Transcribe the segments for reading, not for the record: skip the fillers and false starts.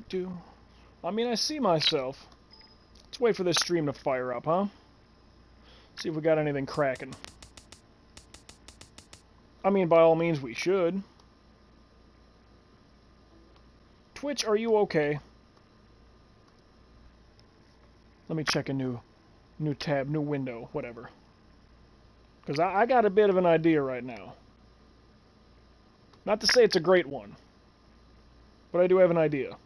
Do. I mean, I see myself. Let's wait for this stream to fire up, huh? See if we got anything cracking. I mean, by all means, we should. Twitch, are you okay? Let me check a new tab, new window, whatever. Because I got a bit of an idea right now. Not to say it's a great one, but I do have an idea.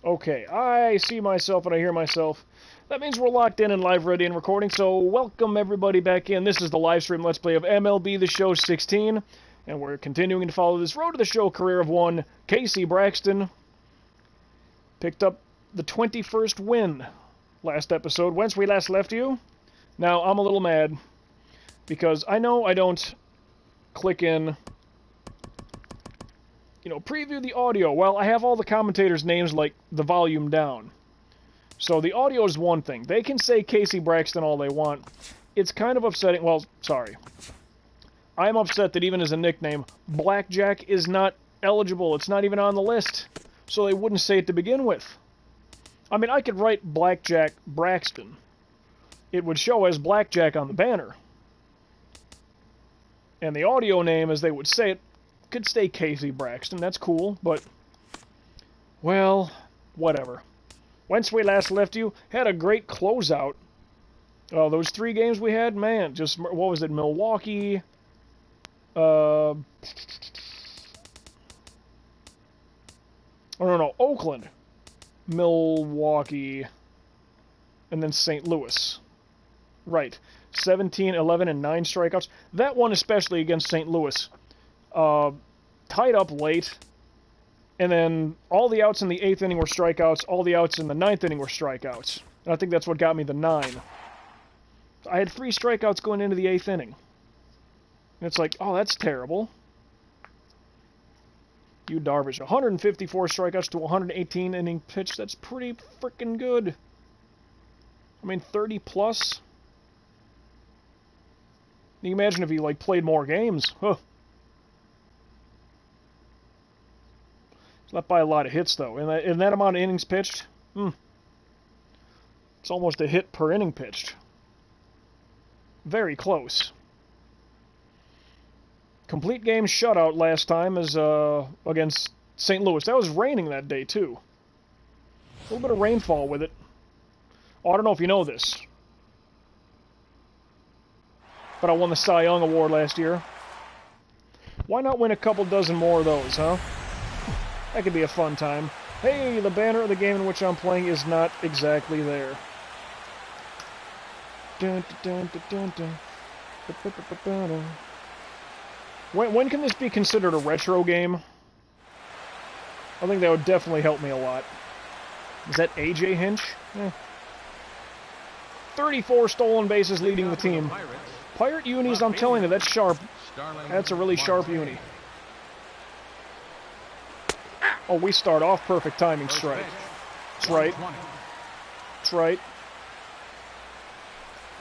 Okay, I see myself and I hear myself. That means we're locked in and live, ready, and recording, so welcome everybody back in. This is the live stream Let's Play of MLB The Show 16, and we're continuing to follow this Road to the Show career of one, Casey Braxton. Picked up the 21st win last episode, whence we last left you. Now, I'm a little mad, because I know I don't click in, preview the audio. Well, I have all the commentators' names, like, the volume down. So the audio is one thing. They can say Casey Braxton all they want. It's kind of upsetting. Well, sorry. I'm upset that even as a nickname, Blackjack is not eligible. It's not even on the list. So they wouldn't say it to begin with. I mean, I could write Blackjack Braxton. It would show as Blackjack on the banner. And the audio name, as they would say it, could stay Casey Braxton. That's cool, but, well, whatever. Whence we last left you, had a great closeout. Those 3 games we had, man, just, what was it, Milwaukee, Oakland, Milwaukee, and then St. Louis. Right. 17, 11, and 9 strikeouts. That one especially against St. Louis. Tied up late, and then all the outs in the 8th inning were strikeouts, all the outs in the 9th inning were strikeouts. And I think that's what got me the 9. I had 3 strikeouts going into the 8th inning. And it's like, oh, that's terrible. Yu Darvish, 154 strikeouts to 118 inning pitch. That's pretty freaking good. I mean, 30 plus. Can you imagine if he, like, played more games? Huh. He's not by a lot of hits, though. In that amount of innings pitched, it's almost a hit per inning pitched. Very close. Complete game shutout last time is against St. Louis. That was raining that day, too. A little bit of rainfall with it. Oh, I don't know if you know this, but I won the Cy Young Award last year. Why not win a couple dozen more of those, huh? That could be a fun time. Hey, the banner of the game in which I'm playing is not exactly there. When can this be considered a retro game? I think that would definitely help me a lot. Is that AJ Hinch? 34 stolen bases leading the team. Pirate unis, I'm telling you, that's sharp. That's a really sharp uni. Oh, we start off perfect timing strike. That's right. That's right.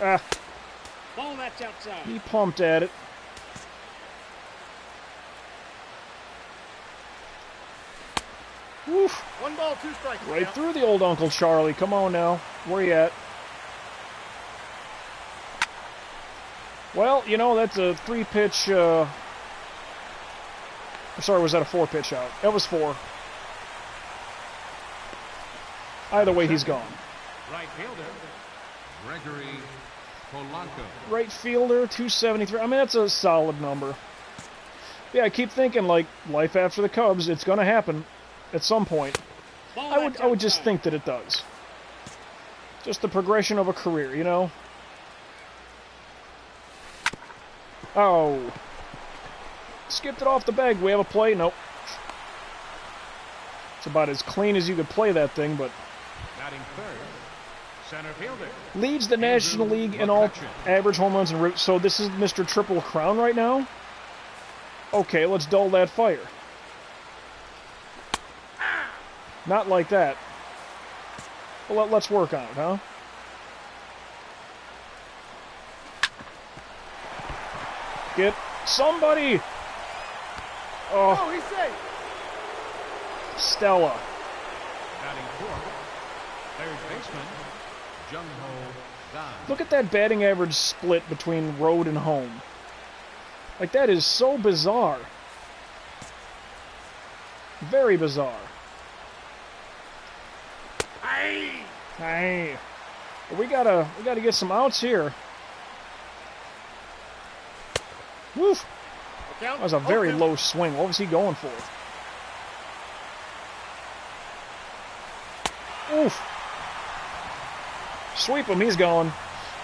Ah. Ball that's outside. He pumped at it. Woof. 1 ball, 2 strikes. Right through the old Uncle Charlie. Come on now. Where you at? Well, that's a 3-pitch, sorry, was that a 4-pitch out? That was 4. Either way, he's gone. Right fielder, Gregory Polanco. Right fielder, 273. I mean, that's a solid number. Yeah, I keep thinking, like, life after the Cubs, it's going to happen at some point. I would just think that it does. Just the progression of a career, Oh. Skipped it off the bag. We have a play? Nope. It's about as clean as you could play that thing, but... Batting third, center fielder. Leads the National League in all average home runs and routes. So this is Mr. Triple Crown right now? Okay, let's dull that fire. Not like that. Well, let's work on it, huh? Get somebody! Oh, he's safe. Stella. Batting fourth, third baseman, Jung-Ho Gan. Look at that batting average split between road and home. Like, that is so bizarre. Very bizarre. Hey. We gotta get some outs here. Woof. That was a very low swing. What was he going for? Oof. Sweep him. He's gone.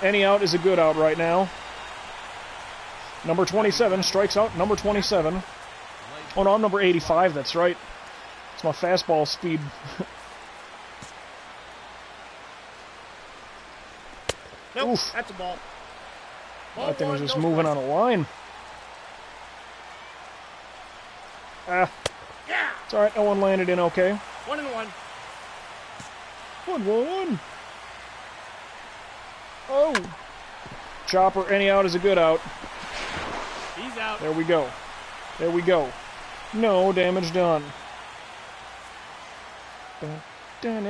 Any out is a good out right now. Number 27 strikes out. Number 27. Oh, no, I'm number 85. That's right. It's my fastball speed. Nope, Oof. that's a ball. That thing was just moving on a line. Ah. Yeah. It's alright. No one landed in okay. 1-1. 1-1. Oh. Chopper, any out is a good out. He's out. There we go. There we go. No damage done. Dun, dun,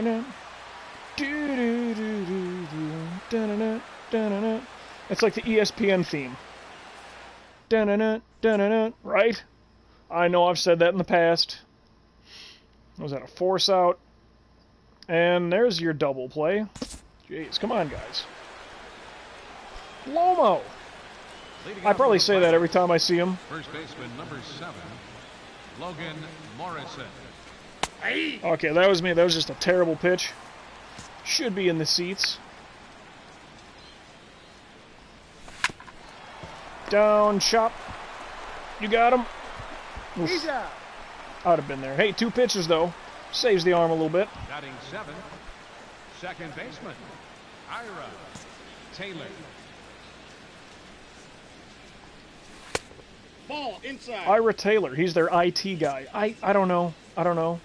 dun, dun. It's like the ESPN theme. Right? I know I've said that in the past. Was that a force out? And there's your double play. Jeez, come on, guys. Lomo! I probably say that every time I see him. First baseman, number 7, Logan Morrison. Okay, that was me. That was just a terrible pitch. Should be in the seats. Down, chop. You got him. Oof. He's out. I'd have been there. Hey, 2 pitches, though. Saves the arm a little bit. Batting 7, second baseman, Ira Taylor. Ball inside. Ira Taylor. He's their IT guy. I don't know. I don't know.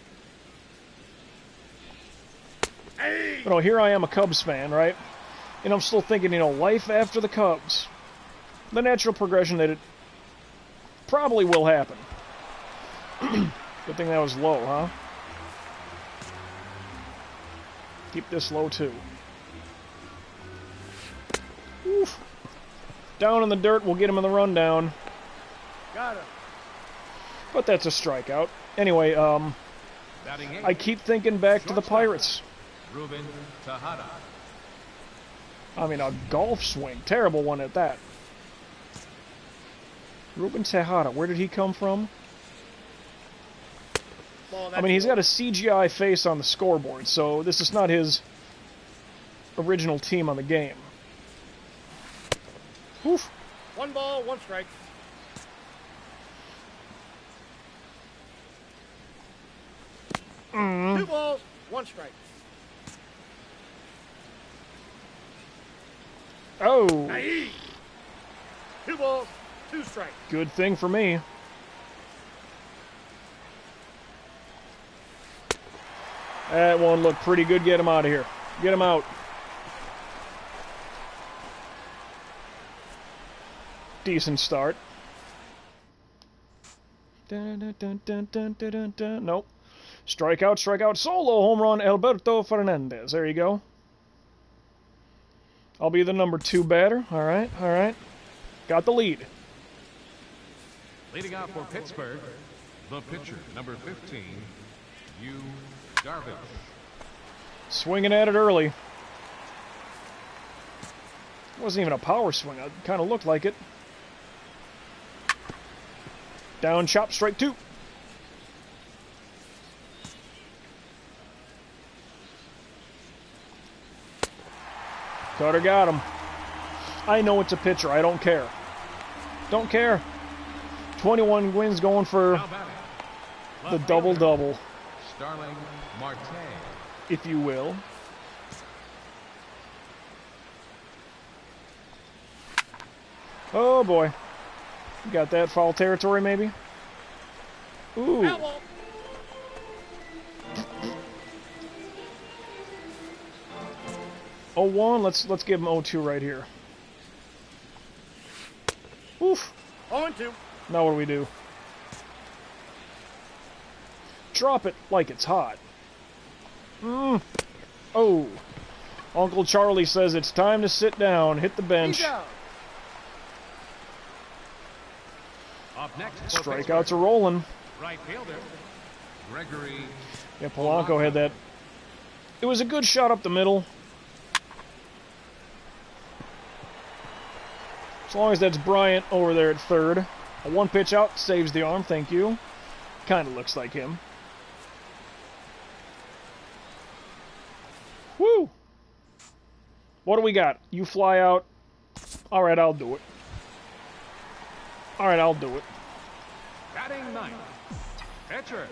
Hey. But here I am, a Cubs fan, right? And I'm still thinking, life after the Cubs. The natural progression that it probably will happen. Good thing that was low, huh? Keep this low, too. Oof. Down in the dirt, we'll get him in the rundown. Got him. But that's a strikeout. Anyway, Batting 8, I keep thinking back to the Pirates. Ruben Tejada. I mean, a golf swing. Terrible one at that. Ruben Tejada, where did he come from? Ball, I mean, he's got a CGI face on the scoreboard, so this is not his original team on the game. Oof. 1 ball, 1 strike. Mm. 2 balls, 1 strike. Oh, Aye. 2 balls, 2 strikes. good thing for me. That one looked pretty good. Get him out of here. Get him out. Decent start. Dun, dun, dun, dun, dun, dun, dun. Nope. Strikeout, strikeout, solo home run, Alberto Fernandez. There you go. I'll be the number 2 batter. All right, all right. Got the lead. Leading off for Pittsburgh, the pitcher, number 15, Yu Darvish. Swinging at it early. It wasn't even a power swing. It kind of looked like it. Down, chop, strike 2. Cutter got him. I know it's a pitcher. I don't care. Don't care. 21 wins going for Now batting, the left double-double, fielder, Starling Marte. if you will. Oh, boy. You got that foul territory, maybe? Ooh. Ball. 0-1. Let's give him 0-2 right here. Oof. 0-2. Now what do we do? Drop it like it's hot. Oh. Uncle Charlie says it's time to sit down. Hit the bench. Up next, Strikeouts are rolling. right fielder, Gregory. Yeah, Polanco had that. It was a good shot up the middle. As long as that's Bryant over there at third. A one pitch out saves the arm, thank you. Kind of looks like him. Woo! What do we got? You fly out. Alright, I'll do it. Alright, I'll do it. Batting ninth, pitcher,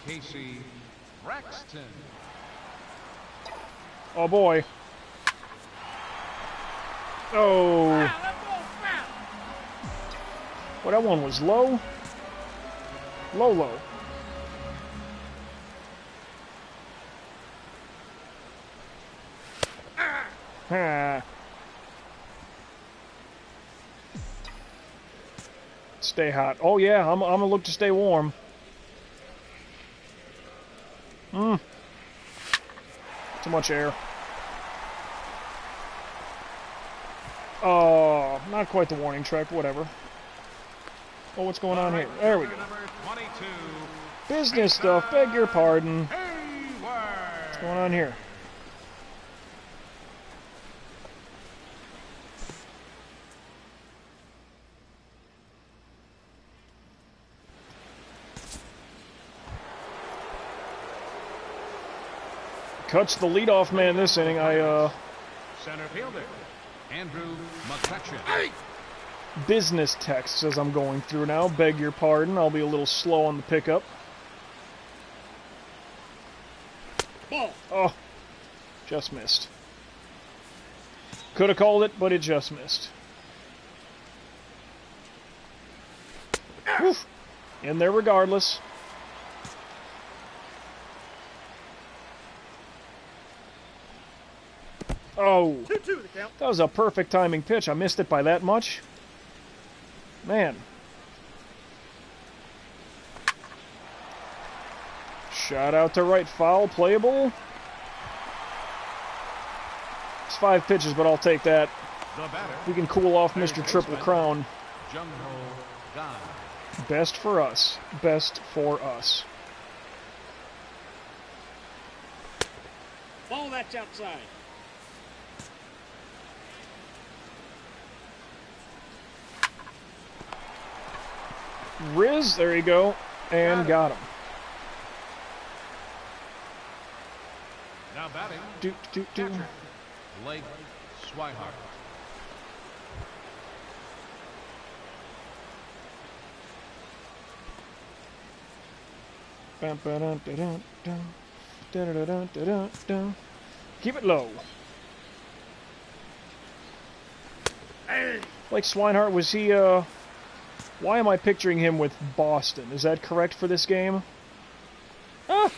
Casey Braxton. Oh boy. Oh. Well, that one was low. Low. Ah. Stay hot. Oh yeah, I'm gonna look to stay warm. Too much air. Oh, not quite the warning track, whatever. Oh, what's going on here? There we go. Business stuff, beg your pardon. What's going on here? Cuts the leadoff man this inning. Center fielder, Andrew McCutcheon. Business text as I'm going through now. Beg your pardon. I'll be a little slow on the pickup. Ball. Oh, just missed. Could have called it, but it just missed. Woof. In there regardless. Oh, 2-2 the count. that was a perfect timing pitch. I missed it by that much. Man. Shot out to right, foul, playable. It's 5 pitches, but I'll take that. The batter, We can cool off Mr. Triple Crown. Jumbo Gun. Best for us. Best for us. Ball, that's outside. Riz, there you go. And got him. Now batting, Do. catcher, Blake Swihart. Keep it low. Like Swinehart, was he, why am I picturing him with Boston? Is that correct for this game? Ah!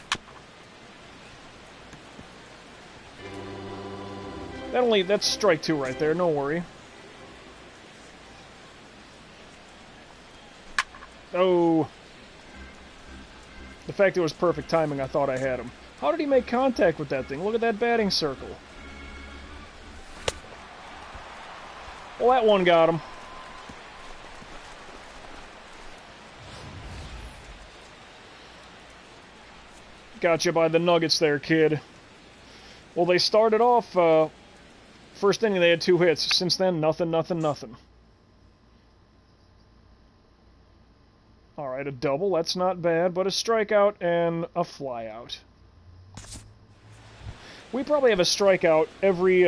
That's strike 2 right there, no worry. Oh. The fact it was perfect timing, I thought I had him. How did he make contact with that thing? Look at that batting circle. Well, that one got him. Gotcha by the Nuggets there, kid. Well, they started off, first inning they had 2 hits. Since then, nothing. Alright, a double, that's not bad, but a strikeout and a flyout. We probably have a strikeout every,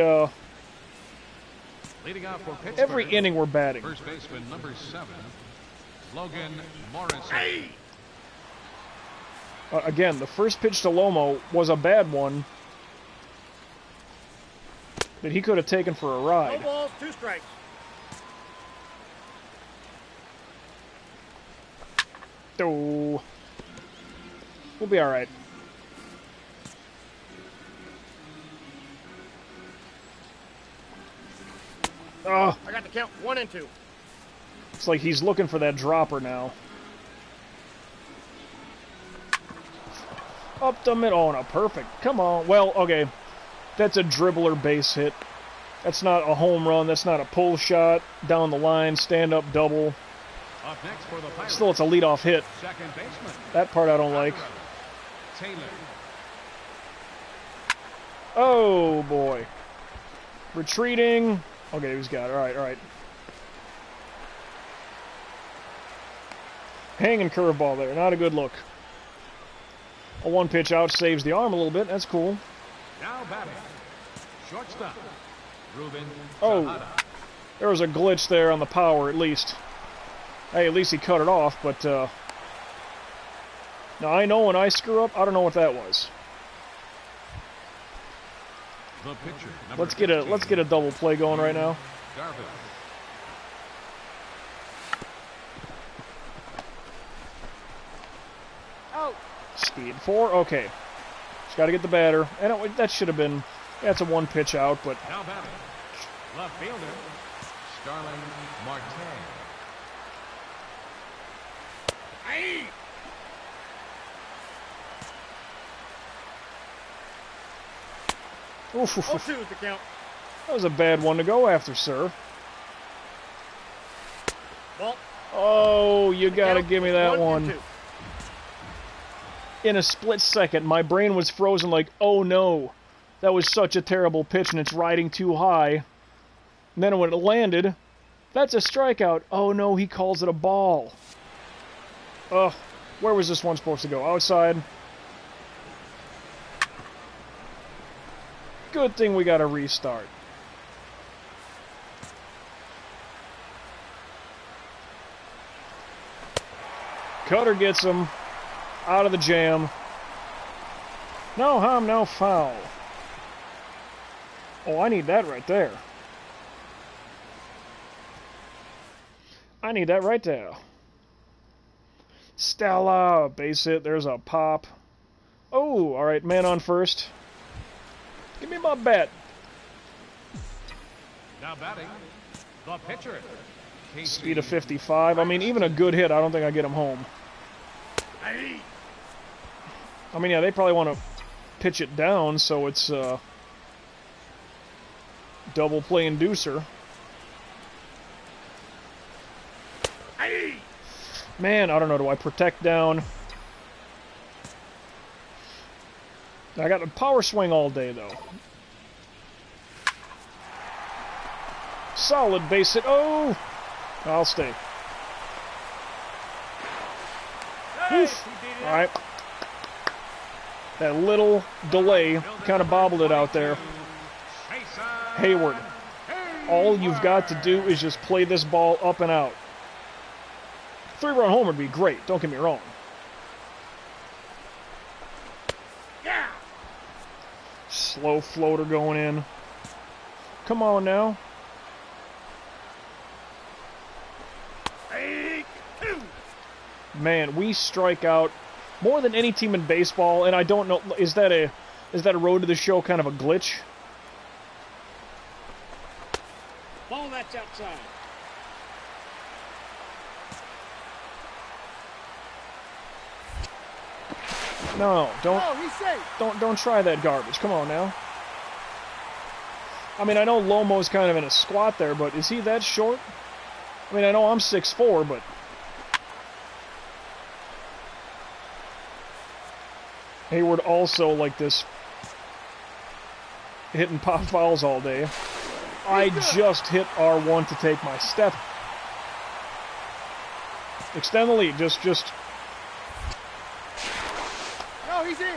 Leading off for Pittsburgh, every inning we're batting. first baseman number 7, Logan Morrison. Again, the first pitch to Lomo was a bad one that he could have taken for a No ride. balls, 2 strikes. Oh. We'll be alright. Oh, I got the count 1 and 2. it's like he's looking for that dropper now. Up the middle. Oh, no, perfect. Come on. Well, okay. That's a dribbler base hit. That's not a home run. That's not a pull shot. Down the line, stand-up double. Up next for the Pirates. Still, it's a leadoff hit. Second baseman. That part I don't like. Taylor. Oh, boy. Retreating. Okay, he's got it. All right, all right. Hanging curveball there. Not a good look. A one-pitch out saves the arm a little bit. That's cool. Now batting. Shortstop. Ruben Oh. Tejada. There was a glitch there on the power, at least. Hey, at least he cut it off, but, now, I know when I screw up, I don't know what that was. The pitcher. Let's get a double play going right now. Darvish. Out. Speed 4, okay. Just got to get the batter. And that should have been, that's a one-pitch out, but Now batting. Left fielder. Starling Marte. Aye. oof, 0-2 is the count. that was a bad one to go after, sir. Ball. Oh, you got to Count give me that 1 and one. 2. In a split second, my brain was frozen like, oh no, that was such a terrible pitch and it's riding too high. And then when it landed, that's a strikeout. Oh no, he calls it a ball. Ugh, where was this one supposed to go? Outside? Good thing we got a restart. Cutter gets him. Out of the jam. No harm, no foul. Oh, I need that right there. I need that right there. Stella, base hit. There's a pop. Oh, all right, man on first. Give me my bat. Now batting. The pitcher. Casey Speed of 55. I mean, even a good hit, I don't think I get him home. Aye. I mean, yeah, they probably want to pitch it down, so it's double play inducer. Aye. Man, I don't know. Do I protect down? I got a power swing all day, though. Solid base hit. Oh! I'll stay. Hey, Oof. he beat it All right. That little delay kind of bobbled it out there. Hayward. All you've got to do is just play this ball up and out. 3-run home would be great, don't get me wrong. Yeah. Slow floater going in. Come on now. Take 2. Man, we strike out more than any team in baseball, and I don't know, is that a road to the show kind of a glitch? Ball that's outside. No, don't Oh, he's safe. don't try that garbage. Come on now. I mean, I know Lomo's kind of in a squat there, but is he that short? I mean, I know I'm 6'4", but Hayward also like this hitting pop fouls all day. I just hit R1 to take my step. Extend the lead, just, No, he's in.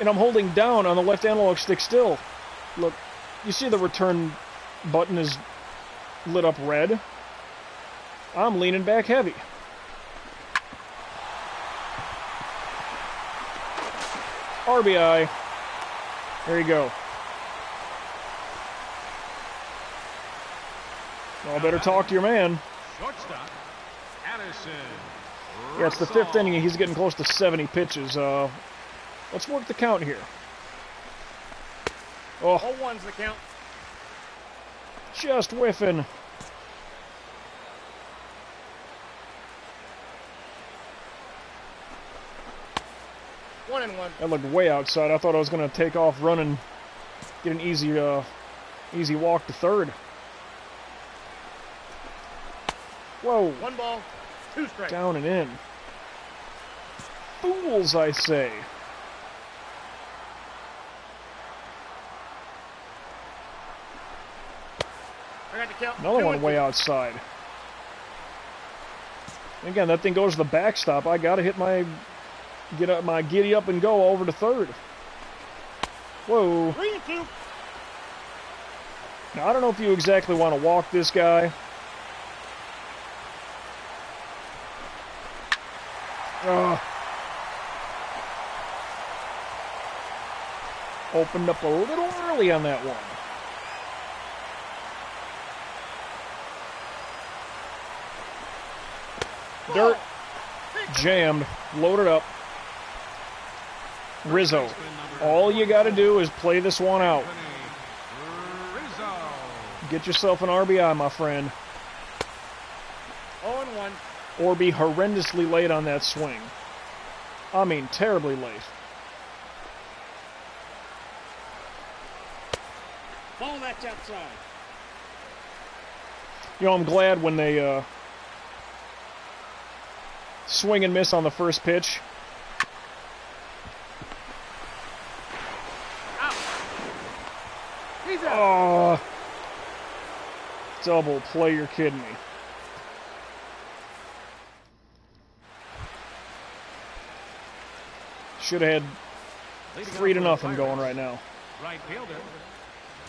and I'm holding down on the left analog stick still. Look, you see the return button is lit up red. I'm leaning back heavy. RBI. There you go. Well, better talk to your man. Shortstop. Addison. Yeah, it's the 5th inning. He's getting close to 70 pitches. Let's work the count here. Oh, 0-1's the count. just whiffing. 1-1. That looked way outside. I thought I was going to take off running, get an easy walk to third. Whoa. 1 ball, 2 strikes. Down and in. Fools, I say. I got the count. Another 2 one and way 2. outside. Again, that thing goes to the backstop. I gotta hit my giddy up and go over to third. Whoa. 3-2. Now I don't know if you exactly want to walk this guy. Opened up a little early on that one. Dirt. Jammed. Loaded up. Rizzo. All you got to do is play this one out. Get yourself an RBI, my friend. 0-1. Or be horrendously late on that swing. I mean, terribly late. Ball that's outside. You know, I'm glad when they swing and miss on the first pitch. Out. He's out. Oh, double play, you're kidding me. Should have had 3-0 going right now. Right fielder,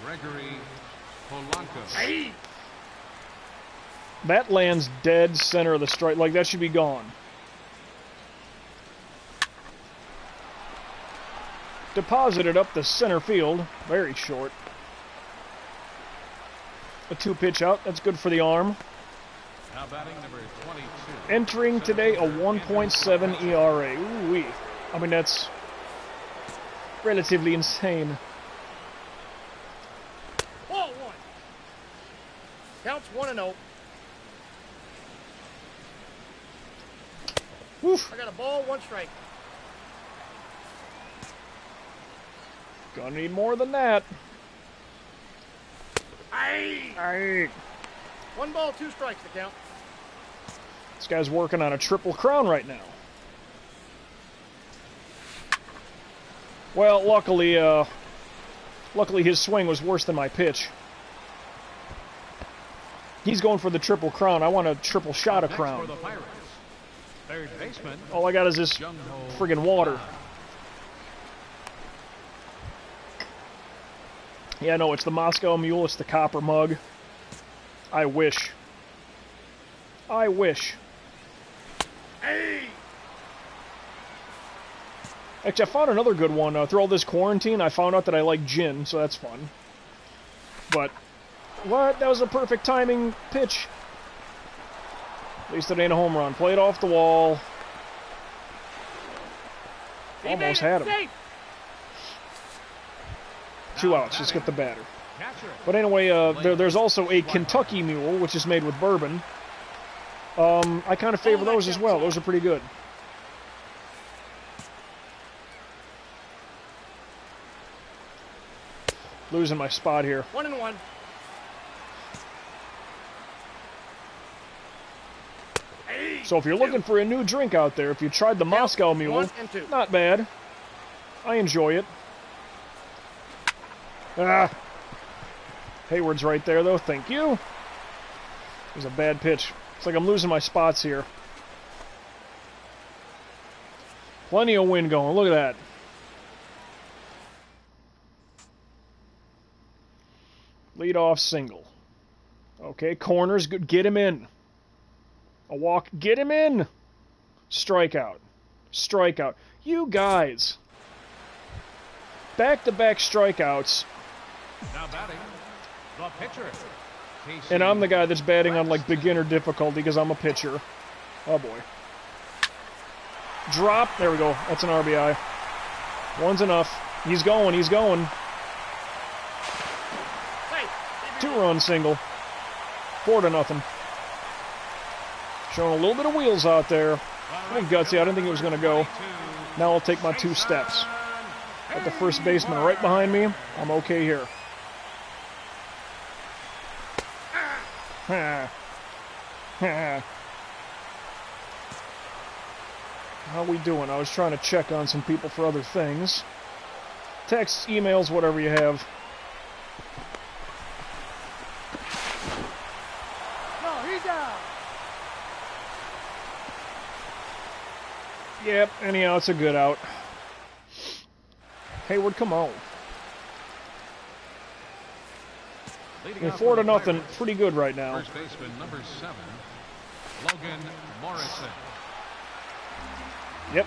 Gregory Polanco. Hey. That lands dead center of the strike. Like, that should be gone. Deposited up the center field. Very short. A 2-pitch out. That's good for the arm. Now batting number 22. Entering today a 1.7 ERA. Ooh-wee. I mean, that's relatively insane. Ball 1. Counts 1-0. Woof. I got a ball, 1 strike. Gonna need more than that. Hey. Aye. 1 ball, 2 strikes to count. This guy's working on a triple crown right now. Well, luckily his swing was worse than my pitch. He's going for the triple crown. I want a triple shot of Next crown. for the Pirates, third baseman, All I got is this friggin' water. Yeah, no, it's the Moscow Mule. It's the copper mug. I wish. I wish. Hey. Actually, I found another good one. Through all this quarantine, I found out that I like gin, so that's fun. But, what? That was a perfect timing pitch. At least it ain't a home run. Played off the wall. Almost had him. Safe. 2 outs. Just get the batter. catcher. But anyway, there's also a Kentucky Mule, which is made with bourbon. I kind of favor those as well. Those are pretty good. Losing my spot here. 1-1. So if you're looking for a new drink out there, if you tried the Moscow Mule, 1 and 2. not bad. I enjoy it. Ah. Hayward's right there, though. Thank you. It was a bad pitch. It's like I'm losing my spots here. Plenty of wind going. Look at that. Leadoff single. Okay, corners. Good. Get him in. A walk. Get him in. Strikeout. Strikeout. You guys. Back-to-back strikeouts. Now batting, the pitcher. And I'm the guy that's batting on, like, beginner difficulty because I'm a pitcher. Oh, boy. Drop. There we go. That's an RBI. One's enough. He's going. He's going. Hey. 2-run single. 4-0. Showing a little bit of wheels out there. A little gutsy. I didn't think it was going to go. Now I'll take my 2 steps. Got the first baseman right behind me. I'm okay here. How we doing? I was trying to check on some people for other things. Texts, emails, whatever you have. No, he's out. Yep, anyhow, it's a good out. Hayward, come on. Leading I mean, off 4 for to the nothing, Pirates, pretty good right now. First baseman number 7, Logan Morrison. Yep.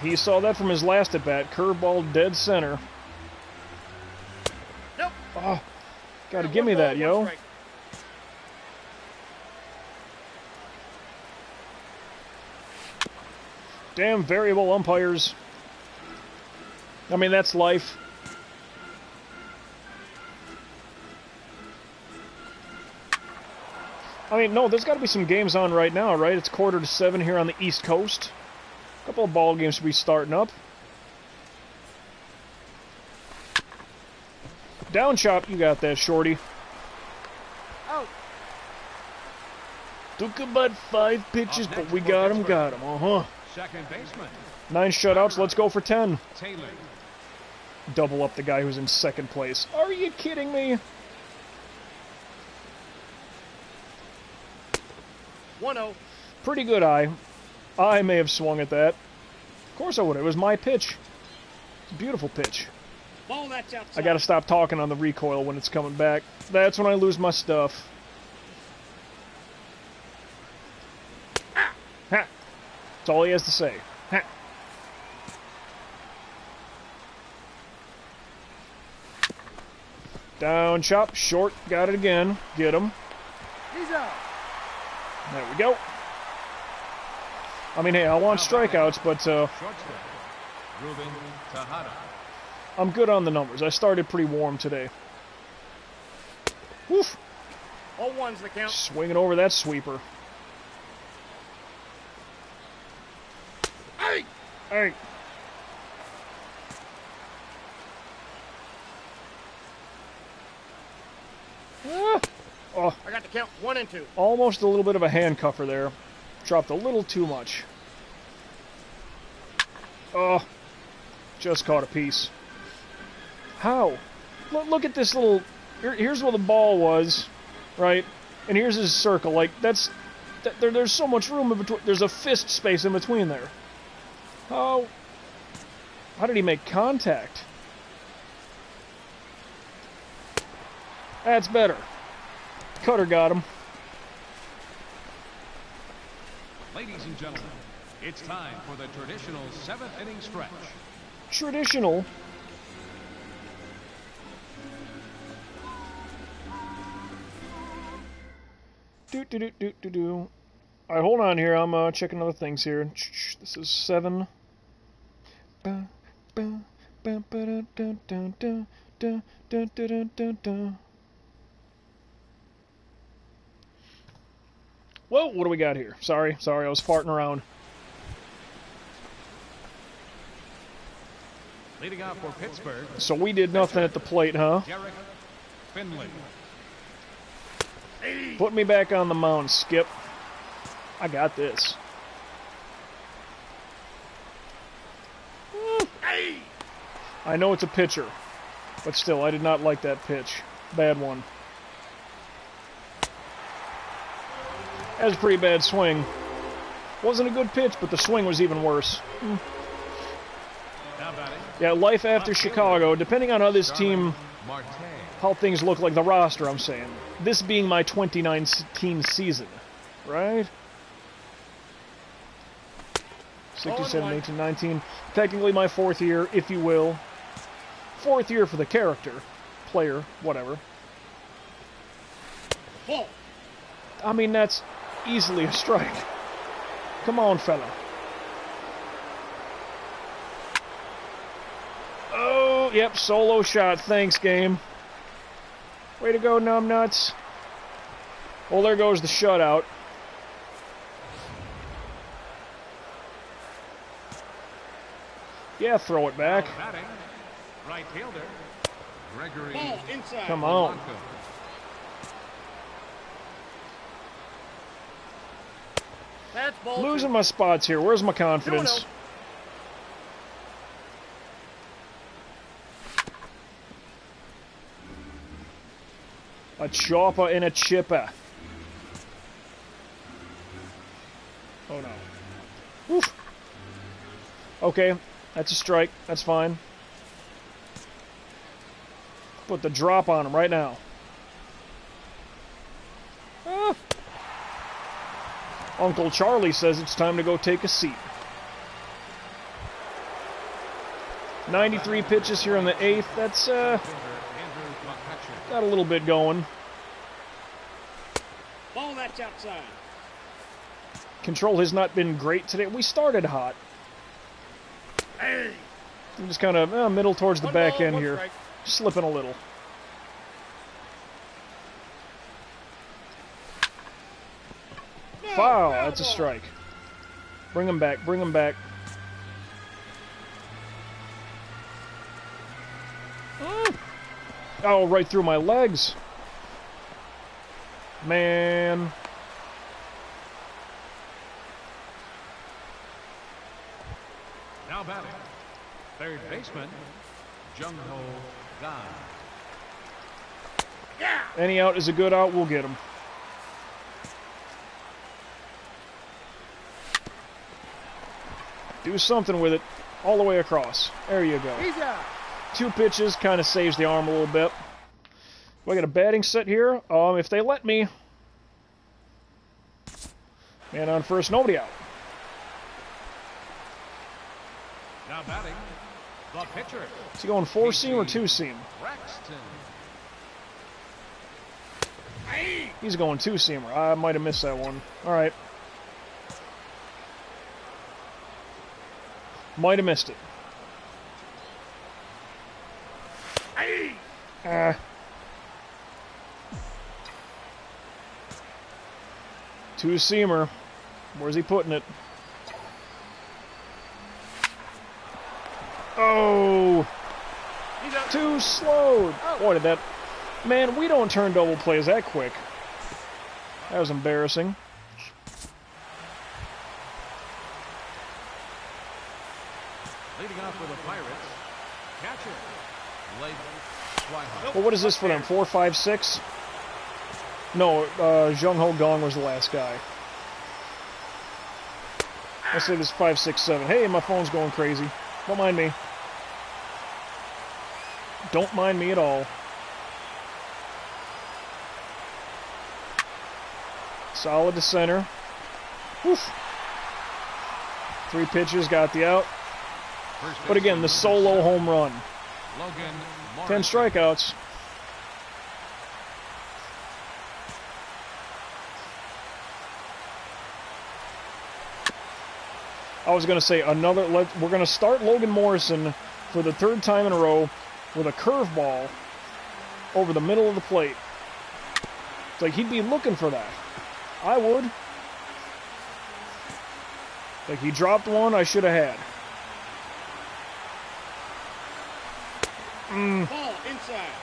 He saw that from his last at-bat. Curveball dead center. Nope. Oh, gotta Yeah, give me 1 ball, that, 1 yo. strike. Damn variable umpires. I mean, that's life. I mean, no, there's got to be some games on right now, right? It's 6:45 here on the East Coast. A couple of ball games should be starting up. Down chop, you got that, shorty. Out. Took about 5 pitches, but we got him, uh-huh. Second baseman, 9 shutouts, let's go for 10. Taylor. Double up the guy who's in second place. Are you kidding me? 1-0. Pretty good eye. I may have swung at that. Of course I would. It was my pitch. It's a beautiful pitch. Ball that's outside. I gotta stop talking on the recoil when it's coming back. That's when I lose my stuff. Ha! That's all he has to say. Ha! Down, chop, short, got it again. Get him. He's out. There we go. I mean, hey, I want strikeouts, but Shortstop, Ruben Tejada. I'm good on the numbers. I started pretty warm today. Woof! 0-1's the count. Swinging over that sweeper. Hey! Hey! Ah! Oh, I got the count 1 and 2. almost a little bit of a handcuffer there. Dropped a little too much. Oh, just caught a piece. How? Look at this little... Here's where the ball was, right? And here's his circle. Like, that's... There's so much room in between. There's a fist space in between there. How did he make contact? That's better. Cutter got him. Ladies and gentlemen, it's time for the traditional 7th inning stretch. Traditional. Do. All right, hold on here. I'm checking other things here. This is 7. Whoa, what do we got here? Sorry, I was farting around. Leading off for Pittsburgh, So we did nothing at the plate, huh? Derek Finley. Put me back on the mound, Skip. I got this. I know it's a pitcher, but still, I did not like that pitch. Bad one. That was a pretty bad swing. Wasn't a good pitch, but the swing was even worse. Now batting, Yeah, life after Chicago, depending on how this team, Marte. how things look like the roster, I'm saying. This being my 2019 season, right? 16, 17, 18, 19. Technically my 4th year, if you will. 4th year for the character, player, whatever. Ball. I mean, that's easily a strike. Come on, fella. Oh, yep, solo shot. Thanks, game. Way to go, numbnuts. Well, there goes the shutout. Yeah, throw it back. Now batting, right fielder, Gregory Ball inside. Come on. Polanco. That's ball Losing two. my spots here. Where's my confidence? 2-0. A chopper and a chipper. Oh no. Oof. Okay, that's a strike. That's fine. Put the drop on him right now. Ah. Uncle Charlie says it's time to go take a seat. 93 pitches here in the 8th. That's got a little bit going. Ball that's outside. Control has not been great today. We started hot. Hey. I'm just kind of middle towards the One back ball, end one here. strike. Slipping a little. No, Foul. foul That's a ball. strike. Bring him back. Bring him back. Oh, right through my legs. Man. Now batting, third baseman, Jung-Ho Gan. Yeah. Any out is a good out. We'll get him. Do something with it. All the way across. There you go. He's out. 2 pitches. Kind of saves the arm a little bit. Do I got a batting set here? If they let me. Man on first. Nobody out. Now batting, the pitcher, Is he going 4-seam or 2-seam? Braxton. Hey. He's going 2-seamer. I might have missed that one. Alright. Might have missed it. Hey. Ah. Two-seamer. Where's he putting it? Oh! He's out. Too slow! Boy, did that... Man, we don't turn double plays that quick. That was embarrassing. Leading off with the Pirates, catcher, Blake Swihart. Well, what is this for them? 4, 5, 6? No, Jung-Ho Gong was the last guy. Let's say this is 5, 6, 7. Hey, my phone's going crazy. Don't mind me. Don't mind me at all. Solid to center. Woof. 3 pitches, got the out. First But again, the baseman, solo home run. Logan 10 Morrison. strikeouts. I was going to say another. We're going to start Logan Morrison for the 3rd time in a row with a curveball over the middle of the plate. It's like he'd be looking for that. I would. Like he dropped one I should have had. Ball inside.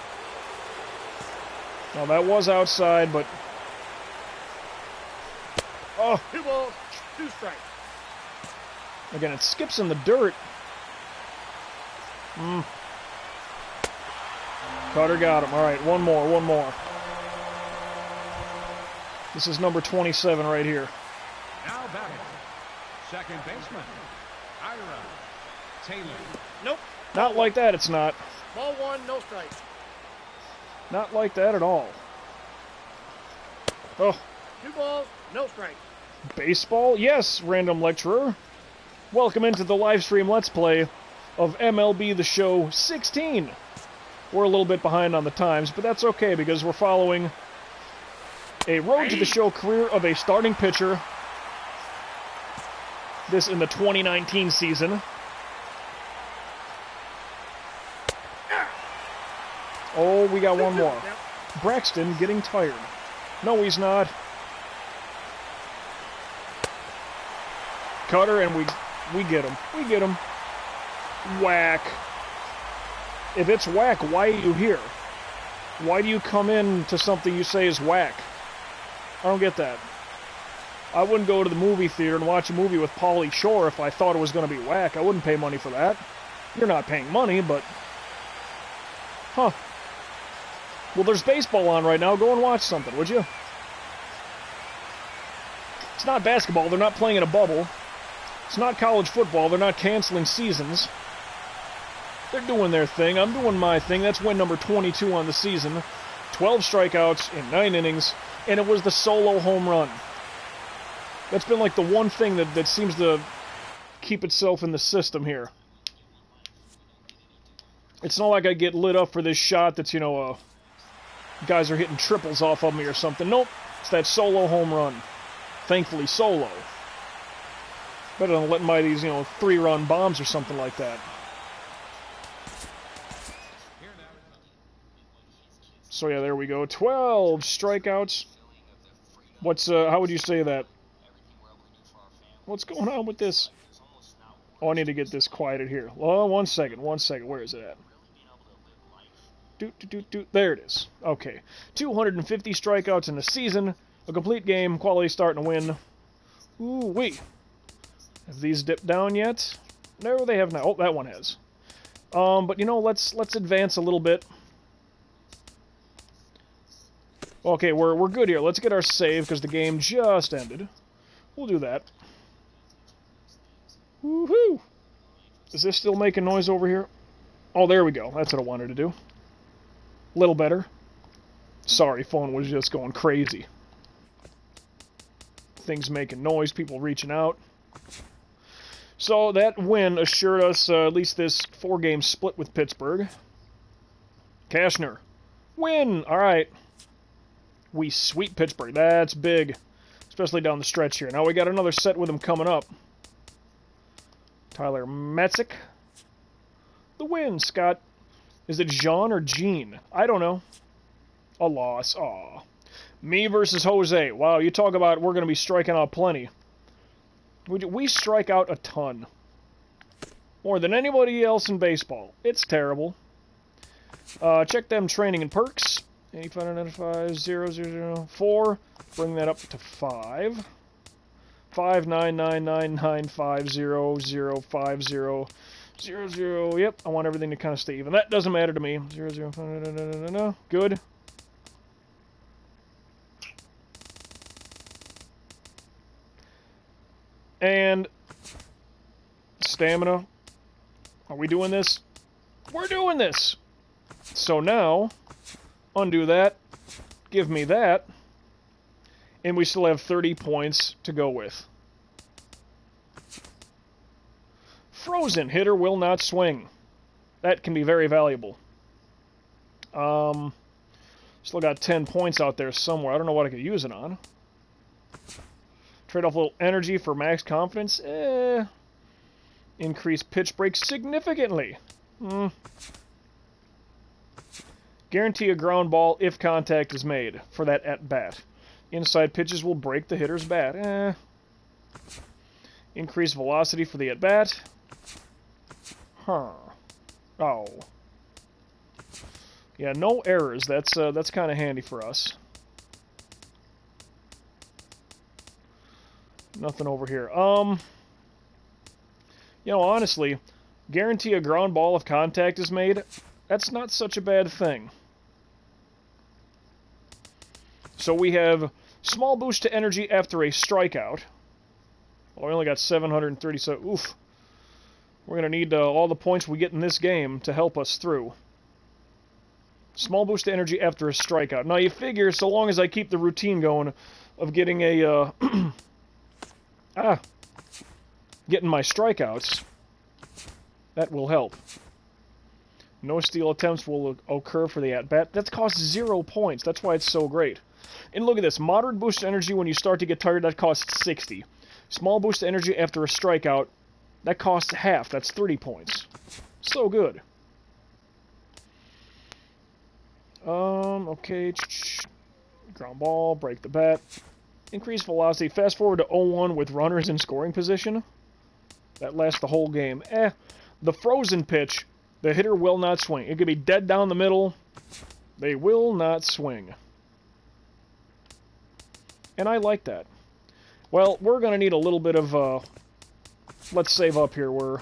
Now that was outside, but oh, 2 balls, 2 strikes. again it skips in the dirt. Cutter got him. All right, one more. This is number 27 right here. Now batting, second baseman, Ira Taylor. Nope. Not like that, it's not. Ball 1, no strikes. Not like that at all. Oh, 2 balls, no strikes. baseball? Yes, random lecturer. Welcome into the live stream Let's Play of MLB The Show 16. We're a little bit behind on the times, but that's okay because we're following a road to the show career of a starting pitcher. This in the 2019 season. Oh, we got one more. Yep. Braxton getting tired. No, he's not. Cutter, and we get him. We get him. Whack. If it's whack, why are you here? Why do you come in to something you say is whack? I don't get that. I wouldn't go to the movie theater and watch a movie with Pauly Shore if I thought it was going to be whack. I wouldn't pay money for that. You're not paying money, but... Huh. Well, there's baseball on right now. Go and watch something, would you? It's not basketball. They're not playing in a bubble. It's not college football. They're not canceling seasons. They're doing their thing. I'm doing my thing. That's win number 22 on the season. 12 strikeouts in 9 innings, and it was the solo home run. That's been like the one thing that seems to keep itself in the system here. It's not like I get lit up for this shot that's, you know, guys are hitting triples off of me or something. Nope, it's that solo home run. Thankfully solo. Better than letting by these, you know, 3-run bombs or something like that. So yeah, there we go. 12 strikeouts. What's, how would you say that? What's going on with this? Oh, I need to get this quieted here. Oh, one second. Where is it at? There it is. Okay. 250 strikeouts in the season. A complete game. Quality start and a win. Ooh-wee. Have these dipped down yet? No, they have not. Oh, that one has. But, you know, let's advance a little bit. Okay, we're good here. Let's get our save, because the game just ended. We'll do that. Woohoo! Is this still making noise over here? Oh, there we go. That's what I wanted to do. Little better. Sorry, phone was just going crazy. Things making noise, people reaching out. So that win assured us at least this 4-game split with Pittsburgh. Cashner. Win! Alright. We sweep Pittsburgh. That's big. Especially down the stretch here. Now we got another set with them coming up. Tyler Matzik. The win, Scott. Is it Jean or Gene? I don't know. A loss. Aw. Me versus Jose. Wow, you talk about we're going to be striking out plenty. We strike out a ton. More than anybody else in baseball. It's terrible. Check them training and perks. 8595-004. Bring that up to 5. 59995005000. Yep, I want everything to kind of stay even. That doesn't matter to me. 005. Good. And stamina. Are we doing this? We're doing this! So now, undo that, give me that, and we still have 30 points to go with. Frozen. Hitter will not swing. That can be very valuable. Still got 10 points out there somewhere. I don't know what I could use it on. Trade off a little energy for max confidence. Increase pitch break significantly. Guarantee a ground ball if contact is made for that at-bat. Inside pitches will break the hitter's bat. Increase velocity for the at-bat. Huh. Oh. Yeah, no errors. That's kind of handy for us. Nothing over here. You know, honestly, guarantee a ground ball if contact is made. That's not such a bad thing. So we have small boost to energy after a strikeout. Well, we only got 730, so oof. We're going to need all the points we get in this game to help us through. Small boost to energy after a strikeout. Now you figure, so long as I keep the routine going of getting a... getting my strikeouts, that will help. No steal attempts will occur for the at-bat. That costs 0 points. That's why it's so great. And look at this. Moderate boost energy when you start to get tired, that costs 60. Small boost energy after a strikeout, that costs half. That's 30 points. So good. Okay. Ground ball, break the bat. Increase velocity. Fast forward to 0-1 with runners in scoring position. That lasts the whole game. The frozen pitch, the hitter will not swing. It could be dead down the middle. They will not swing. And I like that. Well, we're going to need a little bit of, let's save up here. We're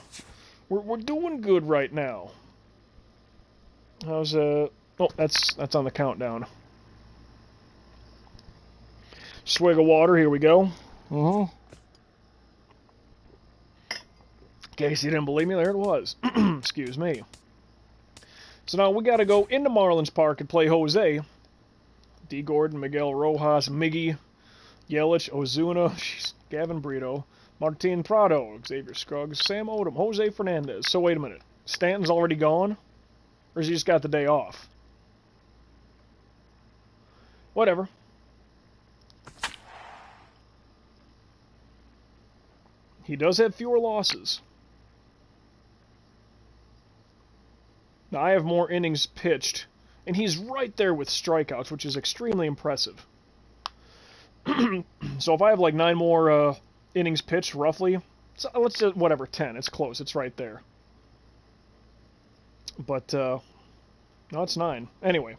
doing good right now. How's, oh, that's on the countdown. Swig of water, here we go. In case you didn't believe me, there it was. Excuse me. So now we got to go into Marlins Park and play Jose. D. Gordon, Miguel Rojas, Miggy, Yelich, Ozuna, Gavin Brito, Martin Prado, Xavier Scruggs, Sam Odom, Jose Fernandez. So wait a minute. Stanton's already gone? Or has he just got the day off? Whatever. He does have fewer losses. Now, I have more innings pitched, and he's right there with strikeouts, which is extremely impressive. So if I have like 9 more innings pitched, roughly, so let's do whatever, 10. It's close. It's right there. But, no, it's 9. Anyway.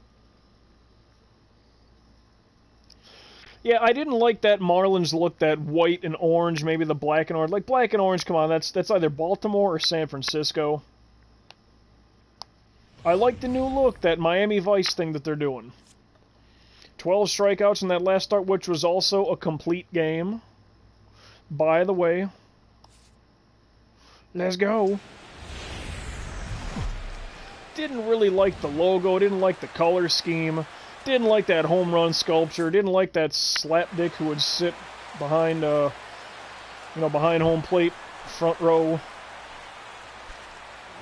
Yeah, I didn't like that Marlins look, that white and orange, maybe the black and orange. Like, black and orange, come on, that's either Baltimore or San Francisco. I like the new look, that Miami Vice thing that they're doing. 12 strikeouts in that last start, which was also a complete game. By the way. Let's go. Didn't really like the logo, didn't like the color scheme. Didn't like that home run sculpture. Didn't like that slapdick who would sit behind, behind home plate, front row.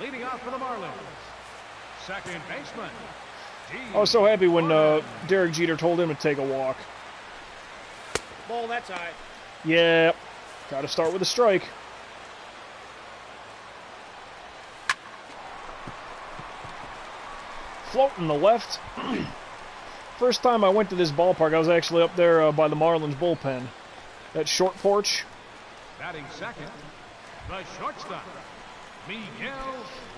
Leading off for the Marlins, second baseman. I was so happy when Derek Jeter told him to take a walk. Ball, that's high. Yeah, got to start with a strike. Floating the left. First time I went to this ballpark, I was actually up there by the Marlins bullpen. That short porch. Batting second, the shortstop, Miguel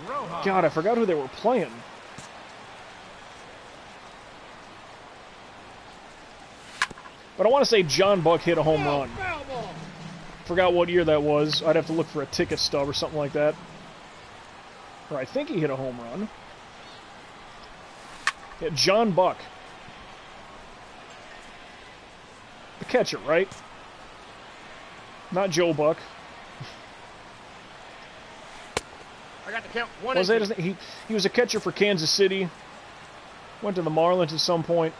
Rojas. God, I forgot who they were playing. But I want to say John Buck hit a home run. Forgot what year that was. I'd have to look for a ticket stub or something like that. Or I think he hit a home run. Yeah, John Buck. The catcher, right? Not Joe Buck. I got to count. One. Was that his name? He was a catcher for Kansas City. Went to the Marlins at some point.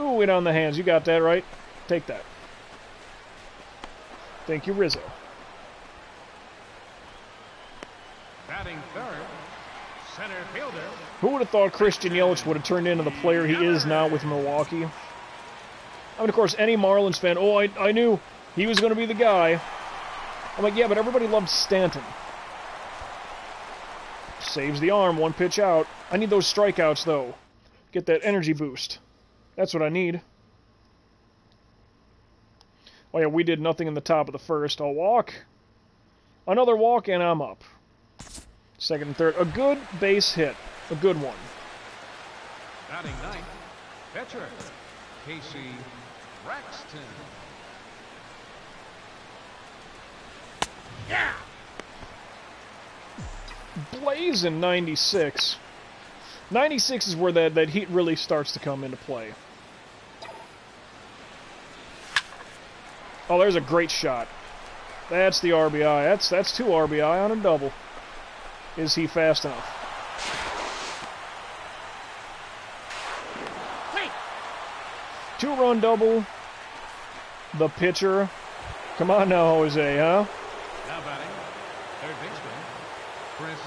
Ooh, it on the hands. You got that right. Take that. Thank you, Rizzo. Batting third, center fielder. Who would have thought Christian Yelich would have turned into the player he is now with Milwaukee? I mean, of course, any Marlins fan, oh, I knew he was going to be the guy. I'm like, yeah, but everybody loved Stanton. Saves the arm, 1 pitch out. I need those strikeouts, though. Get that energy boost. That's what I need. Oh, yeah, we did nothing in the top of the first. I'll walk. Another walk, and I'm up. Second and third. A good base hit. A good one. Batting ninth, pitcher, Casey Braxton. Yeah. Blazing 96. 96 is where that heat really starts to come into play. Oh, there's a great shot. That's the RBI. That's 2 RBI on a double. Is he fast enough? Hey. 2-run double. The pitcher. Come on now, Jose, huh? Now batting, third baseman, Chris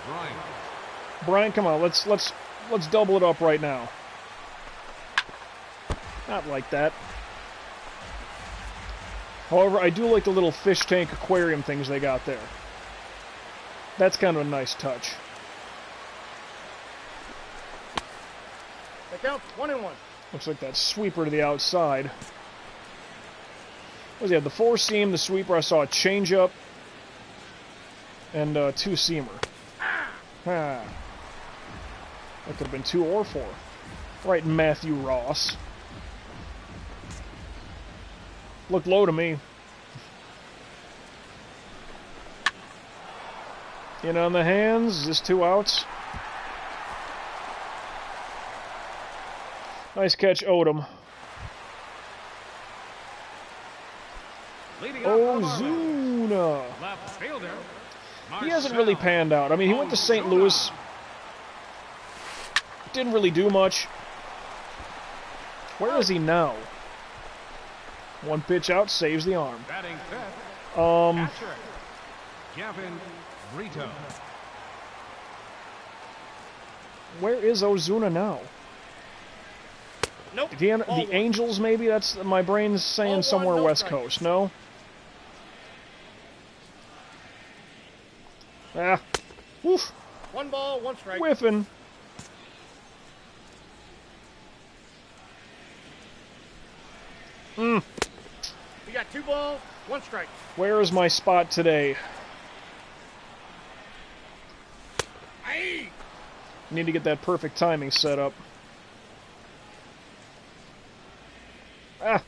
Bryant. Bryant, come on, let's double it up right now. Not like that. However, I do like the little fish tank aquarium things they got there. That's kind of a nice touch. The count, 1-1. Looks like that sweeper to the outside. What was he have? The 4-seam, the sweeper. I saw a changeup. and two-seamer. Ah. That could have been 2 or 4. Right, Matthew Ross. Looked low to me. In on the hands. Is this 2 outs? Nice catch, Odom. Ozuna. Left fielder. He hasn't really panned out. I mean, he went to St. Louis. Didn't really do much. Where is he now? 1 pitch out, saves the arm. Batting fifth. Catcher, Gavin Brito. Where is Ozuna now? Nope. The Angels, maybe? That's my brain's saying somewhere West Coast. No? Ah. Woof. 1 ball, 1 strike. Whiffing. You got 2 balls, 1 strike. Where is my spot today? Aye. Need to get that perfect timing set up. Ah.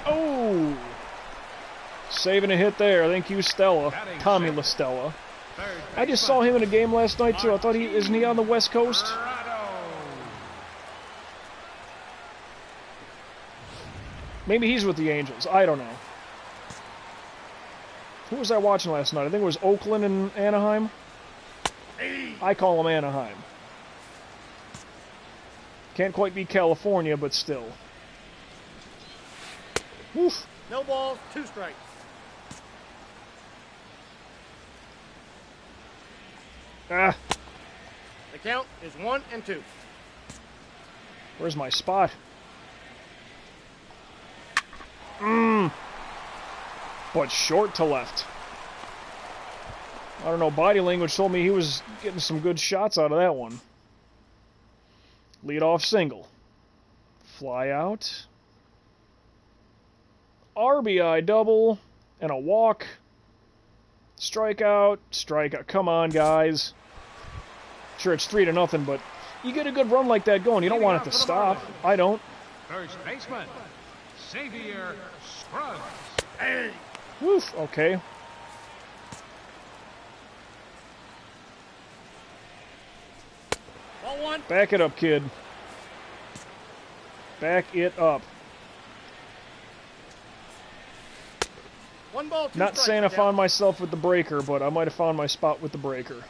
Oh. Saving a hit there. Thank you, Stella. Tommy LaStella. I just saw him in a game last night, too. I thought isn't he on the West Coast? Maybe he's with the Angels. I don't know. Who was I watching last night? I think it was Oakland and Anaheim. I call them Anaheim. Can't quite be California, but still. Woof. No balls, 2 strikes. Ah. The count is 1 and 2. Where's my spot? But short to left. I don't know, body language told me he was getting some good shots out of that one. Leadoff single. Fly out. RBI double. And a walk. Strikeout. Strikeout. Come on, guys. Sure, it's 3-0, but you get a good run like that going. You don't want it to stop. I don't. First baseman, Xavier Scruggs. Hey. Woof, okay. Ball 1. Back it up, kid. Back it up. 1 ball, 2 Not strikes. saying I found myself with the breaker, but I might have found my spot with the breaker.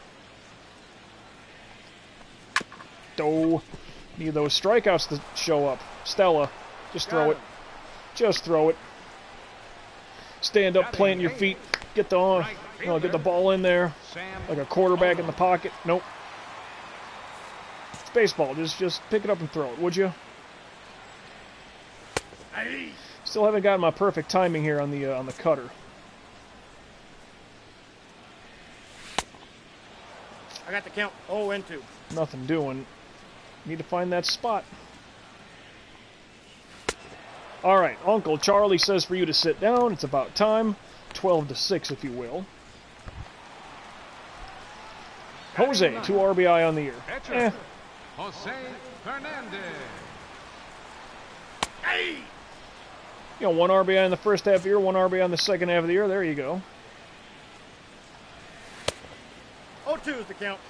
Oh, need those strikeouts to show up. Stella, just throw it. Just throw it. Stand up, plant your feet, get the get the ball in there like a quarterback in the pocket. Nope. It's baseball. Just pick it up and throw it, would you? Still haven't gotten my perfect timing here on the cutter. I got the count 0 and 2. Nothing doing. Need to find that spot. All right, Uncle Charlie says for you to sit down. It's about time. 12-6, if you will. Jose, 2 RBI on the year. Eh. Jose Fernandez. Hey. You know, 1 RBI in the first half of the year, 1 RBI in the second half of the year. There you go. 0-2 is the count.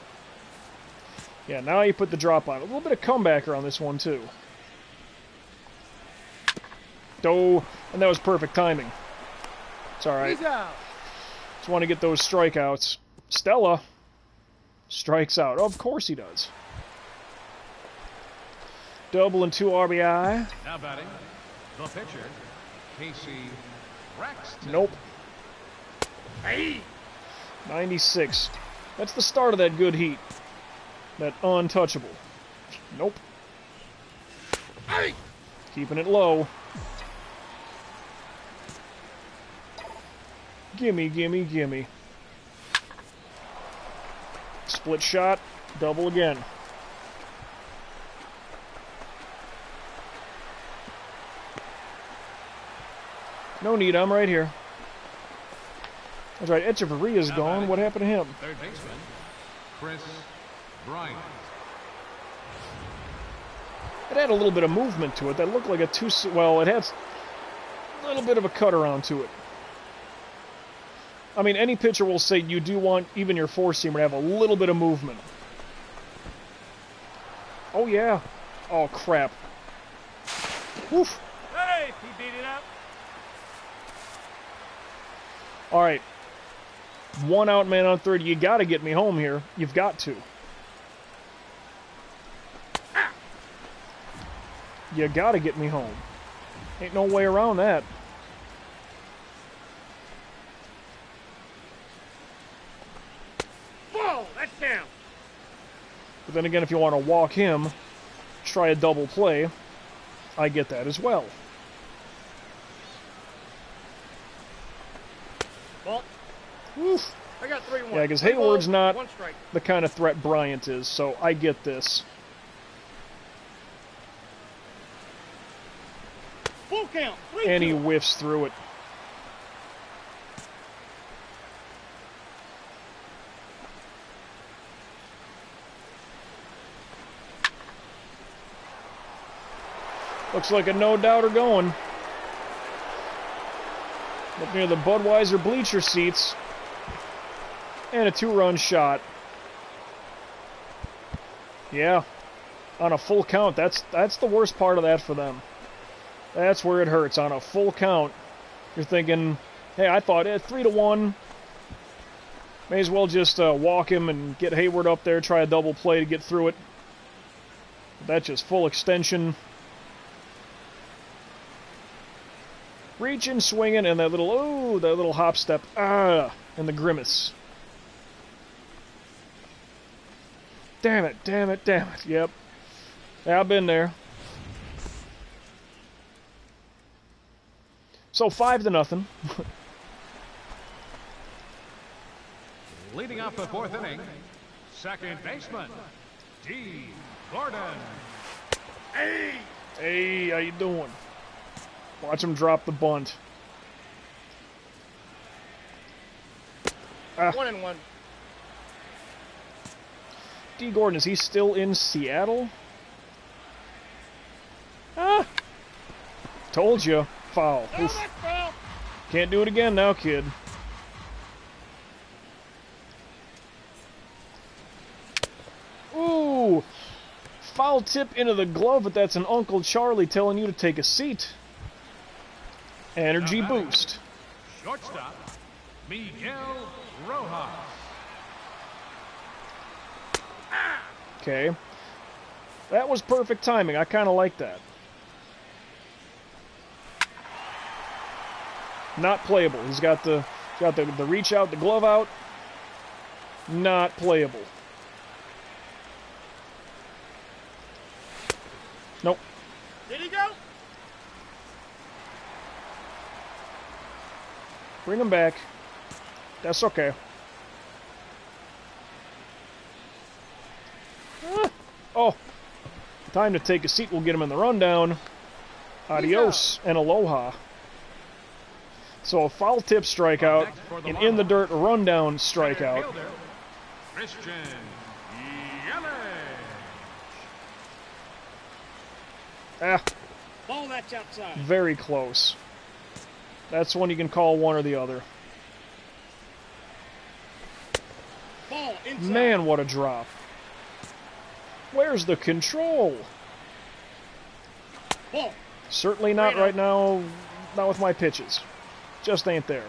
Yeah, now you put the drop on. A little bit of comebacker on this one, too. Oh, and that was perfect timing. It's all right. He's out. Just want to get those strikeouts. Stella strikes out. Oh, of course he does. Double and 2 RBI. Now batting, the pitcher, Casey Braxton. Nope. Hey. 96. That's the start of that good heat. That untouchable. Nope. Hey. Keeping it low. Gimme, gimme, gimme. Split shot. Double again. No need, I'm right here. That's right, Echeverria's gone. What happened to him? Third baseman, Chris Bryant. It had a little bit of movement to it. That looked like a well, it had a little bit of a cut around to it. I mean, any pitcher will say you do want even your four-seamer to have a little bit of movement. Oh, yeah. Oh, crap. Woof. Hey, he beat it up. All right. 1 out, man on third. You got to get me home here. You've got to. You got to get me home. Ain't no way around that. Whoa, that's down. But then again, if you want to walk him, try a double play, I get that as well. Ball. Oof. I got 3-1. Yeah, because 3 Hayward's balls, not 1 strike. the kind of threat Bryant is, so I get this. Full count. 3-2. And he whiffs through it. Looks like a no-doubter going. Up near the Budweiser bleacher seats. And a 2-run shot. Yeah. On a full count, that's the worst part of that for them. That's where it hurts. On a full count, you're thinking, hey, I thought 3-1. May as well just walk him and get Hayward up there, try a double play to get through it. That's just full extension. Reaching, swinging, and that little hop step. And the grimace. Damn it, damn it, damn it. Yep. Yeah, I've been there. So 5-0. Leading off the 4th inning, second baseman, D. Gordon. Hey, how you doing? Watch him drop the bunt. 1-1. D. Gordon, is he still in Seattle? Told you. Foul. Oh, Oof. that's foul. Can't do it again now, kid. Ooh! Foul tip into the glove, but that's an Uncle Charlie telling you to take a seat. Energy boost. Shortstop, Miguel Rojas. Okay. That was perfect timing. I kind of like that. Not playable. He's got the reach out, the glove out. Not playable. Nope. Did he go? Bring him back. That's okay. Oh. Time to take a seat. We'll get him in the rundown. Adios and aloha. So a foul tip strikeout, an in the dirt rundown strikeout. Christian Yelich. Ball, that's outside. Very close. That's one you can call one or the other. Ball inside. Man, what a drop. Where's the control? Ball. Certainly not right now, not with my pitches. Just ain't there.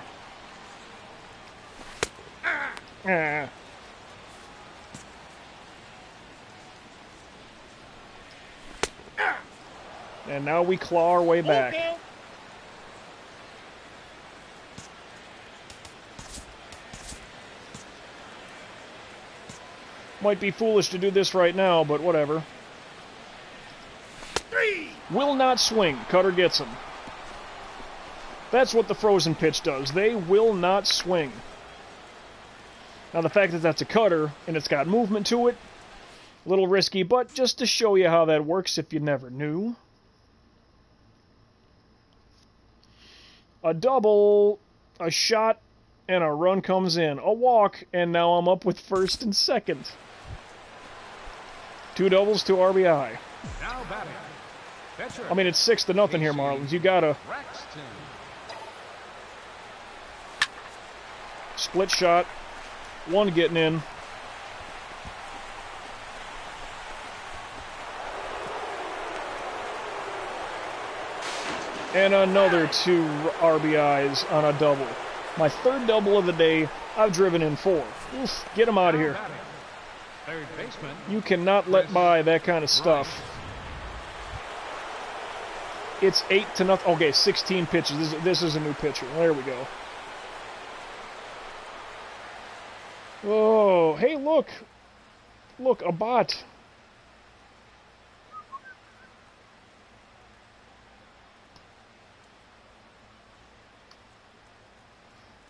Ah. And now we claw our way back. Okay. Might be foolish to do this right now, but whatever. 3. Will not swing. Cutter gets him. That's what the frozen pitch does. They will not swing. Now the fact that that's a cutter and it's got movement to it, a little risky, but just to show you how that works if you never knew. A double, a shot, and a run comes in. A walk, and now I'm up with first and second. 2 doubles, 2 RBI. Now batting. Pitcher. I mean, it's 6-0 here, Marlins. You gotta... Braxton. Split shot. 1 getting in. And another 2 RBIs on a double. My 3rd double of the day. I've driven in 4. Oof, get him out of here. Third baseman. You cannot let by that kind of stuff. It's 8-0. Okay, 16 pitches. This is a new pitcher. There we go. Oh, hey, look. Look, a bot.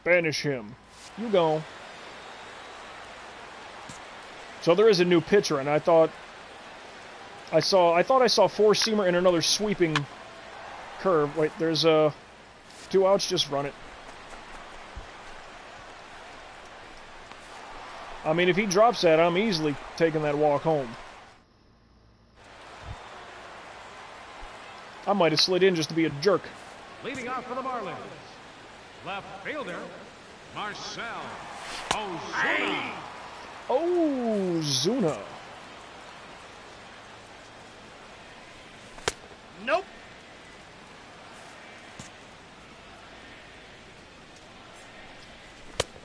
Banish him. You go. So there is a new pitcher, and I thought I saw 4-seamer and another sweeping curve. Wait, there's 2 outs. Just run it. I mean, if he drops that, I'm easily taking that walk home. I might have slid in just to be a jerk. Leading off for the Marlins. Left fielder, Marcel Ozuna. Oh, Zuna. Nope.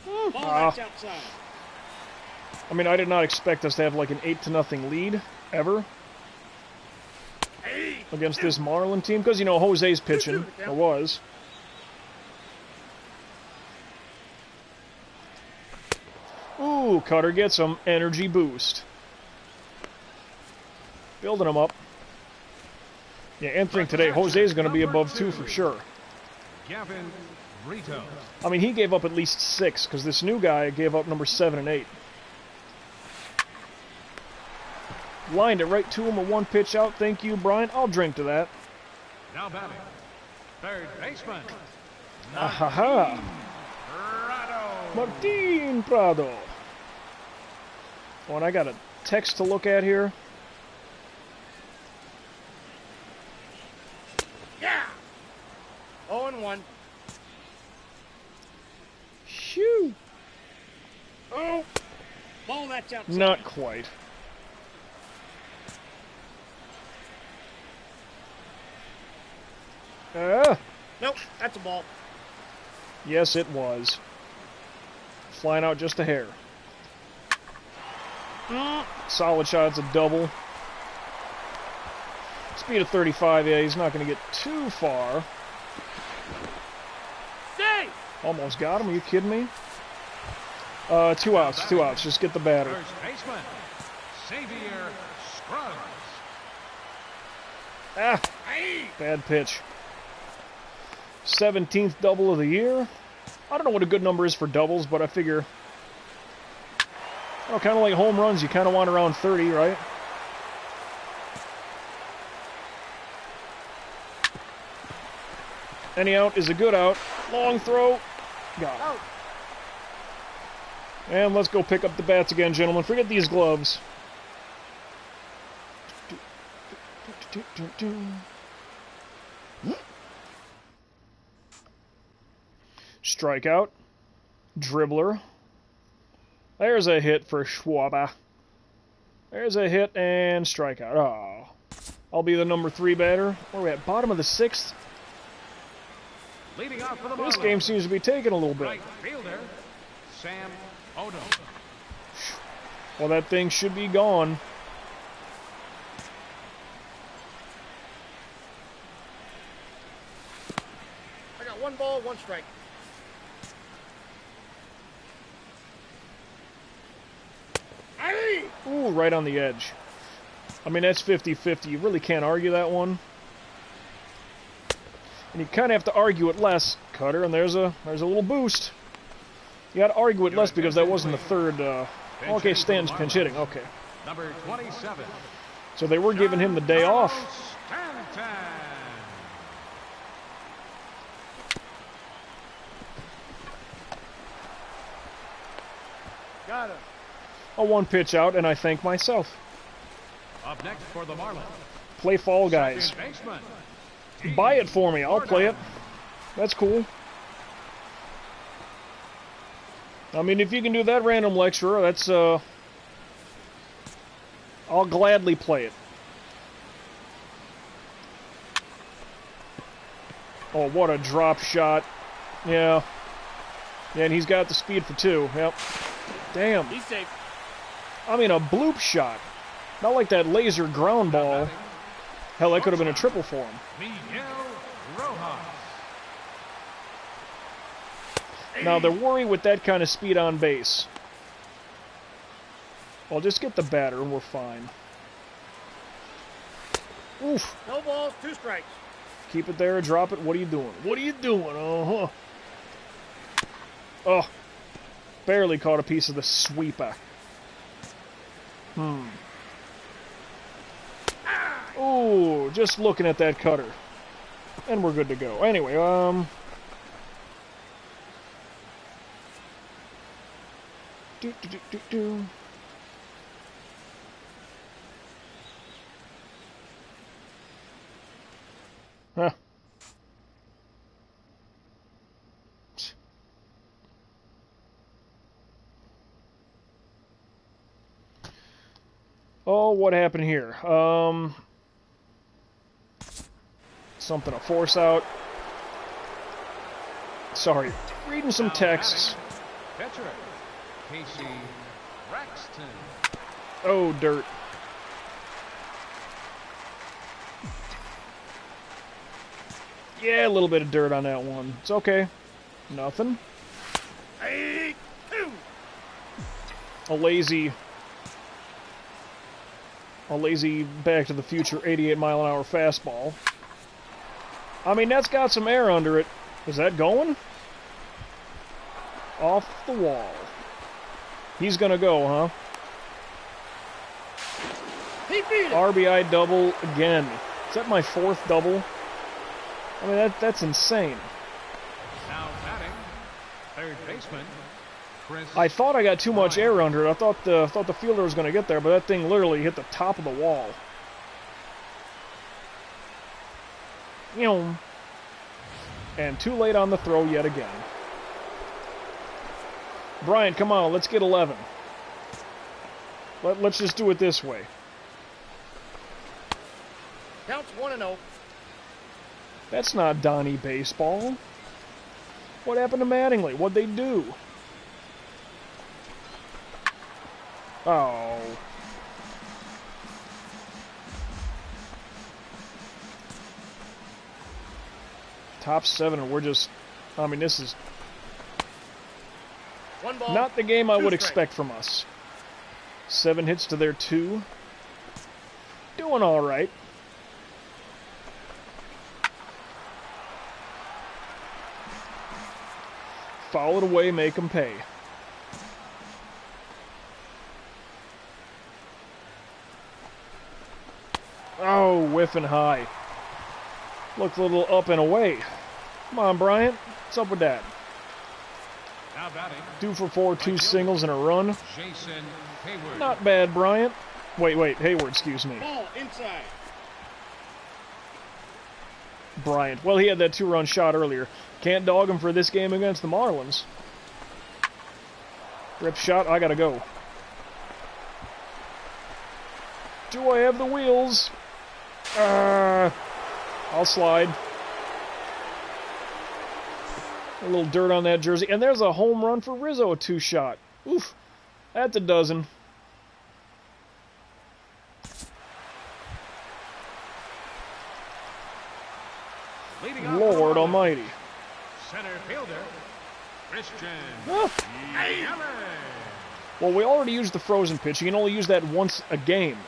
Ball that's outside. I mean, I did not expect us to have like an 8-0 lead ever against this Marlin team, because, you know, Jose's pitching, or was. Ooh, Cutter gets some energy boost. Building him up. Yeah, entering today, Jose's going to be above 2 for sure. Gavin Brito. I mean, he gave up at least 6, because this new guy gave up number 7 and 8. Lined it right to him, a 1 pitch out. Thank you, Brian. I'll drink to that. Now batting. Third baseman. Ahaha. Martin Prado. Oh, and I got a text to look at here. Yeah. 0-1. Shoo. Oh. Ball that's outside. Not quite. Nope, that's a ball. Yes, it was. Flying out just a hair. Solid shot, it's a double. Speed of 35, yeah, he's not going to get too far. Stay! Almost got him, are you kidding me? 2 outs, just get the batter. First baseman. Xavier Scruggs. Ah, bad pitch. 17th double of the year. I don't know what a good number is for doubles, but I figure, you know, kind of like home runs, you kind of want around 30, right? Any out is a good out. Long throw. Got it. And let's go pick up the bats again, gentlemen. Forget these gloves. Strikeout. Dribbler. There's a hit for Schwaba. There's a hit and strikeout. Oh. I'll be the number 3 batter. Where are we at? Bottom of the 6th? Leading off for the This Marlins. game seems to be taking a little bit. Right fielder, Sam Odo. Well, that thing should be gone. I got 1 ball, 1 strike. Ooh, right on the edge. I mean, that's 50-50. You really can't argue that one. And you kind of have to argue it less, Cutter, and there's a little boost. You got to argue it less because that wasn't the third. Okay, Stanton's pinch hitting. Okay. Number 27. So they were giving him the day off. Stanton. Got him. A one pitch out, and I thank myself. Up next for the Marlins. Play Fall Guys. Second baseman. Buy it for me. I'll play it. That's cool. I mean, if you can do that random lecturer, that's, I'll gladly play it. Oh, what a drop shot. Yeah. Yeah, and he's got the speed for two. Yep. Damn. He's safe. I mean, a bloop shot. Not like that laser ground ball. Hell, that could have been a triple for him. Miguel Rojas. Now, the worry with that kind of speed on base. Well, just get the batter and we're fine. Oof. No balls, 2 strikes. Keep it there, drop it. What are you doing? What are you doing? Uh-huh. Oh. Barely caught a piece of the sweeper. Ooh, just looking at that cutter. And we're good to go. Anyway, Do. Huh. Oh, what happened here? Something to force out. Sorry, reading some texts. Pitcher. Casey Braxton. Oh, dirt. Yeah, a little bit of dirt on that one. It's okay. Nothing. 8-2. A lazy Back to the Future 88-mile-an-hour fastball. I mean, that's got some air under it. Is that going? Off the wall. He's gonna go, huh? He beat it. RBI double again. Is that my 4th double? I mean, that's insane. Now batting, third baseman, Chris. I thought I got too much air under it. I thought the fielder was going to get there, but that thing literally hit the top of the wall. And too late on the throw yet again. Brian, come on, let's get 11. Let's just do it this way. Counts 1-0. That's not Donnie baseball. What happened to Mattingly? What'd they do? Oh. Top 7, and we're just... I mean, this is 1 ball. not the game I 2 would strikes. expect from us. 7 hits to their 2. Doing all right. Foul it away, make them pay. Oh, whiffing high. Looked a little up and away. Come on, Bryant. What's up with that? Now batting, 2 for 4, 2 singles and a run. Jason Hayward. Not bad, Bryant. Wait, Hayward, excuse me. Ball inside. Bryant. Well, he had that 2-run shot earlier. Can't dog him for this game against the Marlins. Rip shot, I gotta go. Do I have the wheels? I'll slide. A little dirt on that jersey. And there's a home run for Rizzo, a 2-shot. Oof. That's a dozen. Leading off Lord for the Marlins, almighty. Center fielder, Christian Ah. Yelich. Well, we already used the frozen pitch. You can only use that once a game.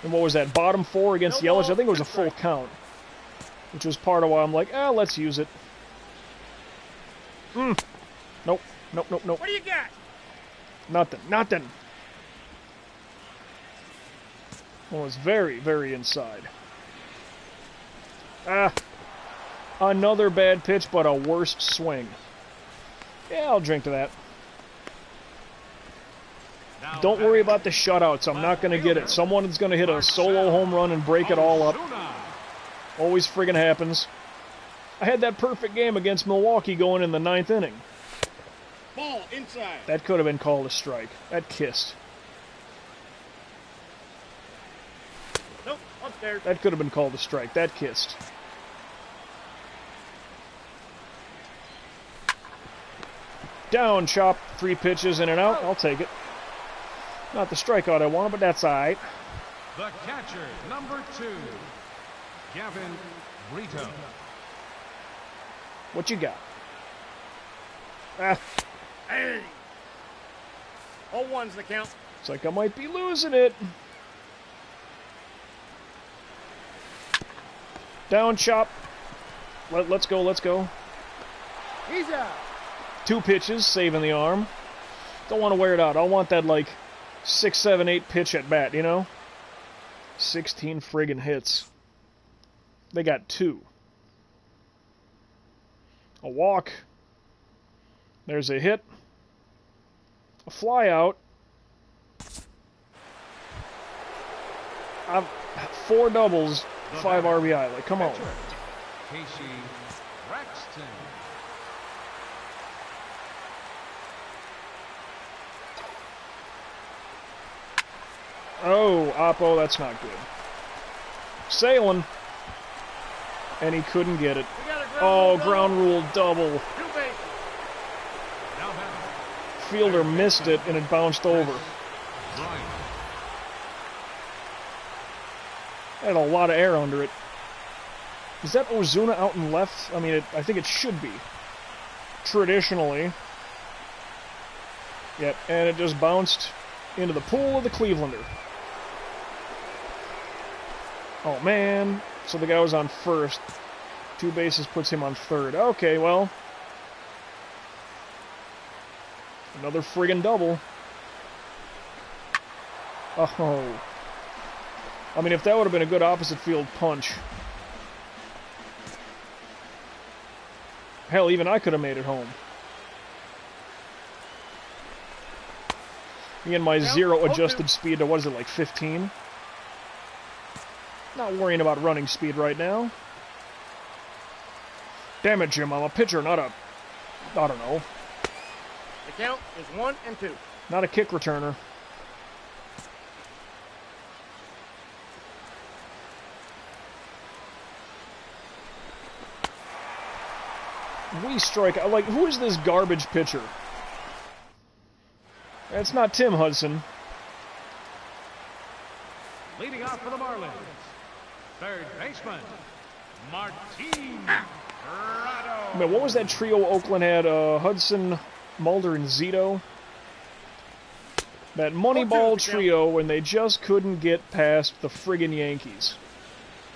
And what was that, bottom 4 against No Yelich? I ball, think it was a 2 full strikes. count. Which was part of why I'm like, let's use it. Nope. What do you got? Nothing. Well, it's very, very inside. Another bad pitch, but a worse swing. Yeah, I'll drink to that. Now Don't worry batting, about the shutouts. I'm not going to get it. Someone's going to hit a solo home run and break it all up. Ozuna. Always friggin' happens. I had that perfect game against Milwaukee going in the 9th inning. Ball inside. That could have been called a strike. That kissed. Nope, upstairs. That could have been called a strike. That kissed. Down, chop, 3 pitches, in and out. I'll take it. Not the strikeout I wanted, but that's all right. The catcher, number 2, Gavin Brito. What you got? Ah, Hey. 0-1's the count. looks like I might be losing it. Down, chop. Let's go, let's go. He's out. 2 pitches, saving the arm. Don't want to wear it out. I want that, like, 6, 7, 8 pitch at bat, you know? 16 friggin' hits. They got 2. A walk. There's a hit. A fly out. 4 doubles, 5 RBI. Like, come on. Casey Braxton. Oh, Oppo, that's not good. Sailing. And he couldn't get it. We got a Oh, rule ground rule double. 2 bases. Now batting, Fielder missed it and it bounced over. Bryant. Had a lot of air under it. Is that Ozuna out in left? I mean, I think it should be. Traditionally. Yep, and it just bounced into the pool of the Clevelander. Oh, man. So the guy was on first. 2 bases puts him on third. Okay, well. Another friggin' double. Oh. I mean, if that would have been a good opposite field punch. Hell, even I could have made it home. Me and my 0 adjusted speed to, what is it, like 15? Not worrying about running speed right now. Damn it, Jim, I'm a pitcher, not a... I don't know. The count is 1-2. Not a kick returner. We strike out. Like, who is this garbage pitcher? It's not Tim Hudson. Leading off for the Marlins, third baseman, Martin Prado. I mean, what was that trio Oakland had? Hudson, Mulder, and Zito? That Moneyball trio when they just couldn't get past the friggin' Yankees.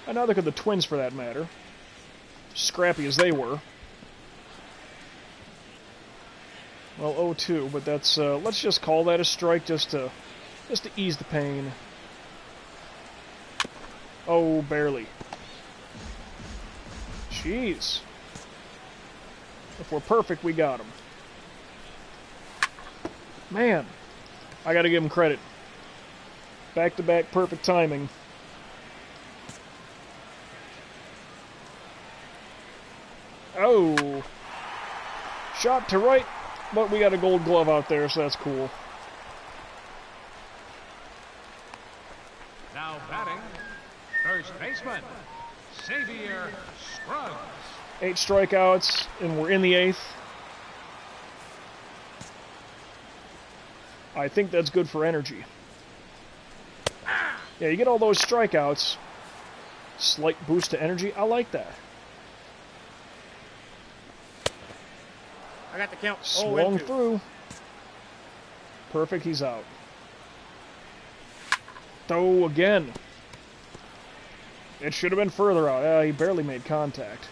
And neither could the Twins, for that matter. Scrappy as they were. Well, 0-2, but that's, let's just call that a strike just to ease the pain. Oh, barely. Jeez. If we're perfect, we got him. Man, I gotta give him credit. Back-to-back perfect timing. Oh. Shot to right. But we got a gold glove out there, so that's cool. Now batting, first baseman, Xavier Scruggs. 8 strikeouts, and we're in the 8th. I think that's good for energy. Yeah, you get all those strikeouts. Slight boost to energy. I like that. I got the count. Swung 0-2. through. Perfect, he's out. Throw again. It should have been further out. He barely made contact.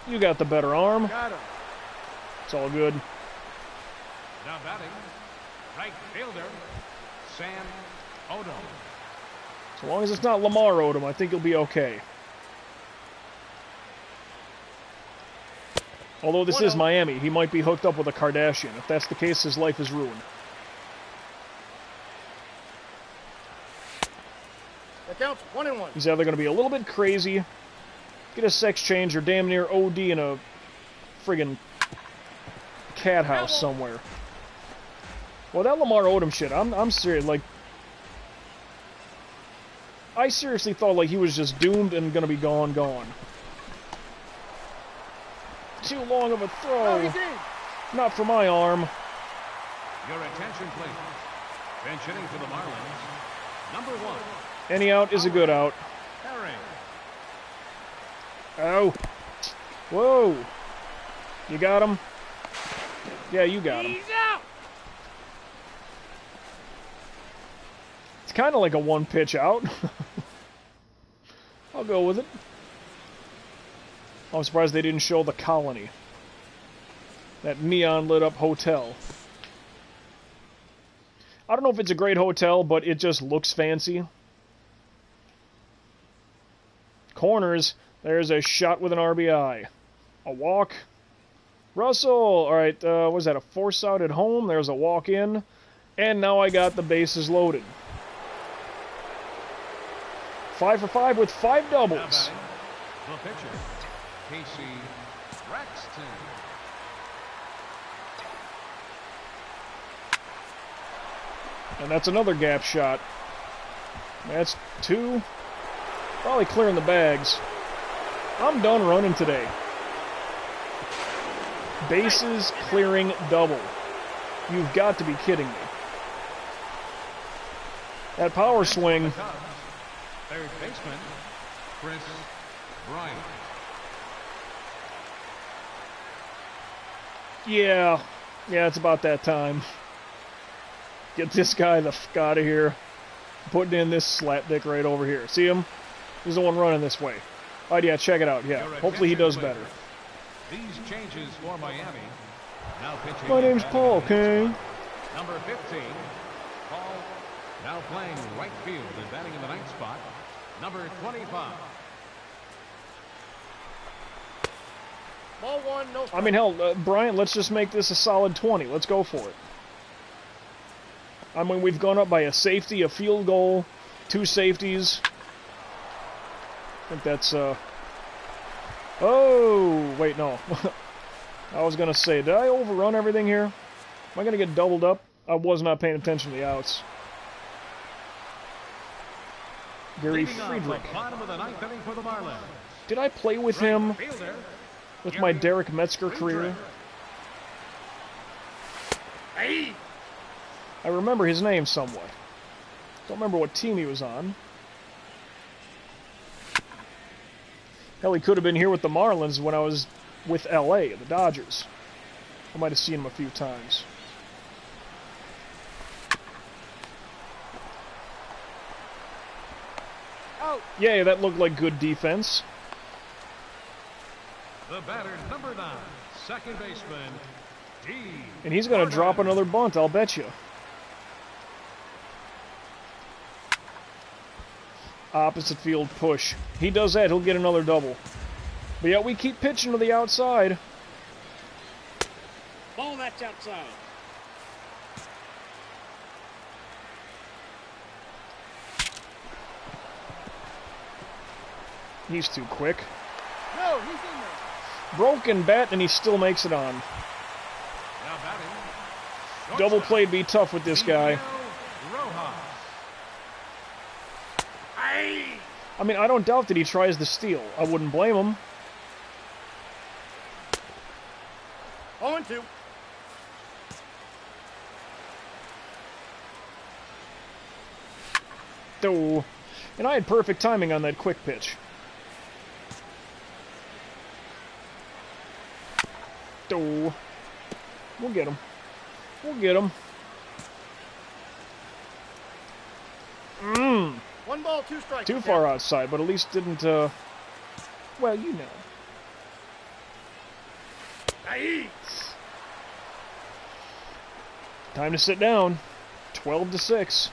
You got the better arm. Got him. It's all good. Now batting, right fielder, Sam Odom. So long as it's not Lamar Odom, I think you'll be okay. Although this is 1-0. Miami, he might be hooked up with a Kardashian. If that's the case, his life is ruined. The count's 1-1. He's either going to be a little bit crazy, get a sex change, or damn near OD in a friggin' cat house somewhere. Well, that Lamar Odom shit, I'm serious. Like, I seriously thought like he was just doomed and going to be gone. Too long of a throw. Oh, he's in. Not for my arm. Your attention, please. Bench hitting for the Marlins. Number 1. Any out is a good out. Herring. Oh. Whoa. You got him? Yeah, you got him. He's out. It's kind of like a one-pitch out. I'll go with it. I'm surprised they didn't show the Colony. That neon-lit-up hotel. I don't know if it's a great hotel, but it just looks fancy. Corners. There's a shot with an RBI. A walk. Russell. All right, was that a force out at home? There's a walk in. And now I got the bases loaded. 5 for 5 with 5 doubles. The pitcher, Casey Braxton. And that's another gap shot. That's 2. Probably clearing the bags. I'm done running today. Bases clearing double. You've got to be kidding me. That power swing. Third baseman, Chris Bryant. Yeah, it's about that time. Get this guy the f*** out of here. Putting in this slapdick right over here. See him? He's the one running this way. Oh, yeah, check it out. Yeah, hopefully he does better. These changes for Miami. Now pitching. My name's Paul, okay? Number 15, Paul, now playing right field and batting in the ninth spot. Number 25. Ball 1, no strike. I mean, hell, Bryant, let's just make this a solid 20. Let's go for it. I mean, we've gone up by a safety, a field goal, 2 safeties. I think that's, Oh, wait, no. I was going to say, did I overrun everything here? Am I going to get doubled up? I was not paying attention to the outs. Gary Friedrich. Bottom of the ninth inning for the Marlins. Did I play with him Fielder, with my Derek Metzger career? Hey. I remember his name somewhat. Don't remember what team he was on. Hell, he could have been here with the Marlins when I was with LA, the Dodgers. I might have seen him a few times. Out. Yeah, that looked like good defense. the batter, number 9, second baseman, D. And he's going to drop another bunt, I'll bet you. Opposite field push. He does that, he'll get another double. But yeah, we keep pitching to the outside. Ball, that's outside. He's too quick. No, he's in there. Broken bat, and he still makes it on. Now batting. Double play'd be tough with this guy. Rojas. I mean, I don't doubt that he tries to steal. I wouldn't blame him. 0-2. Oh. And I had perfect timing on that quick pitch. Oh. We'll get him. We'll get him. Mmm. 1 ball, 2 strikes. Too far outside, but at least didn't, well, you know. Nice. Time to sit down. 12-6.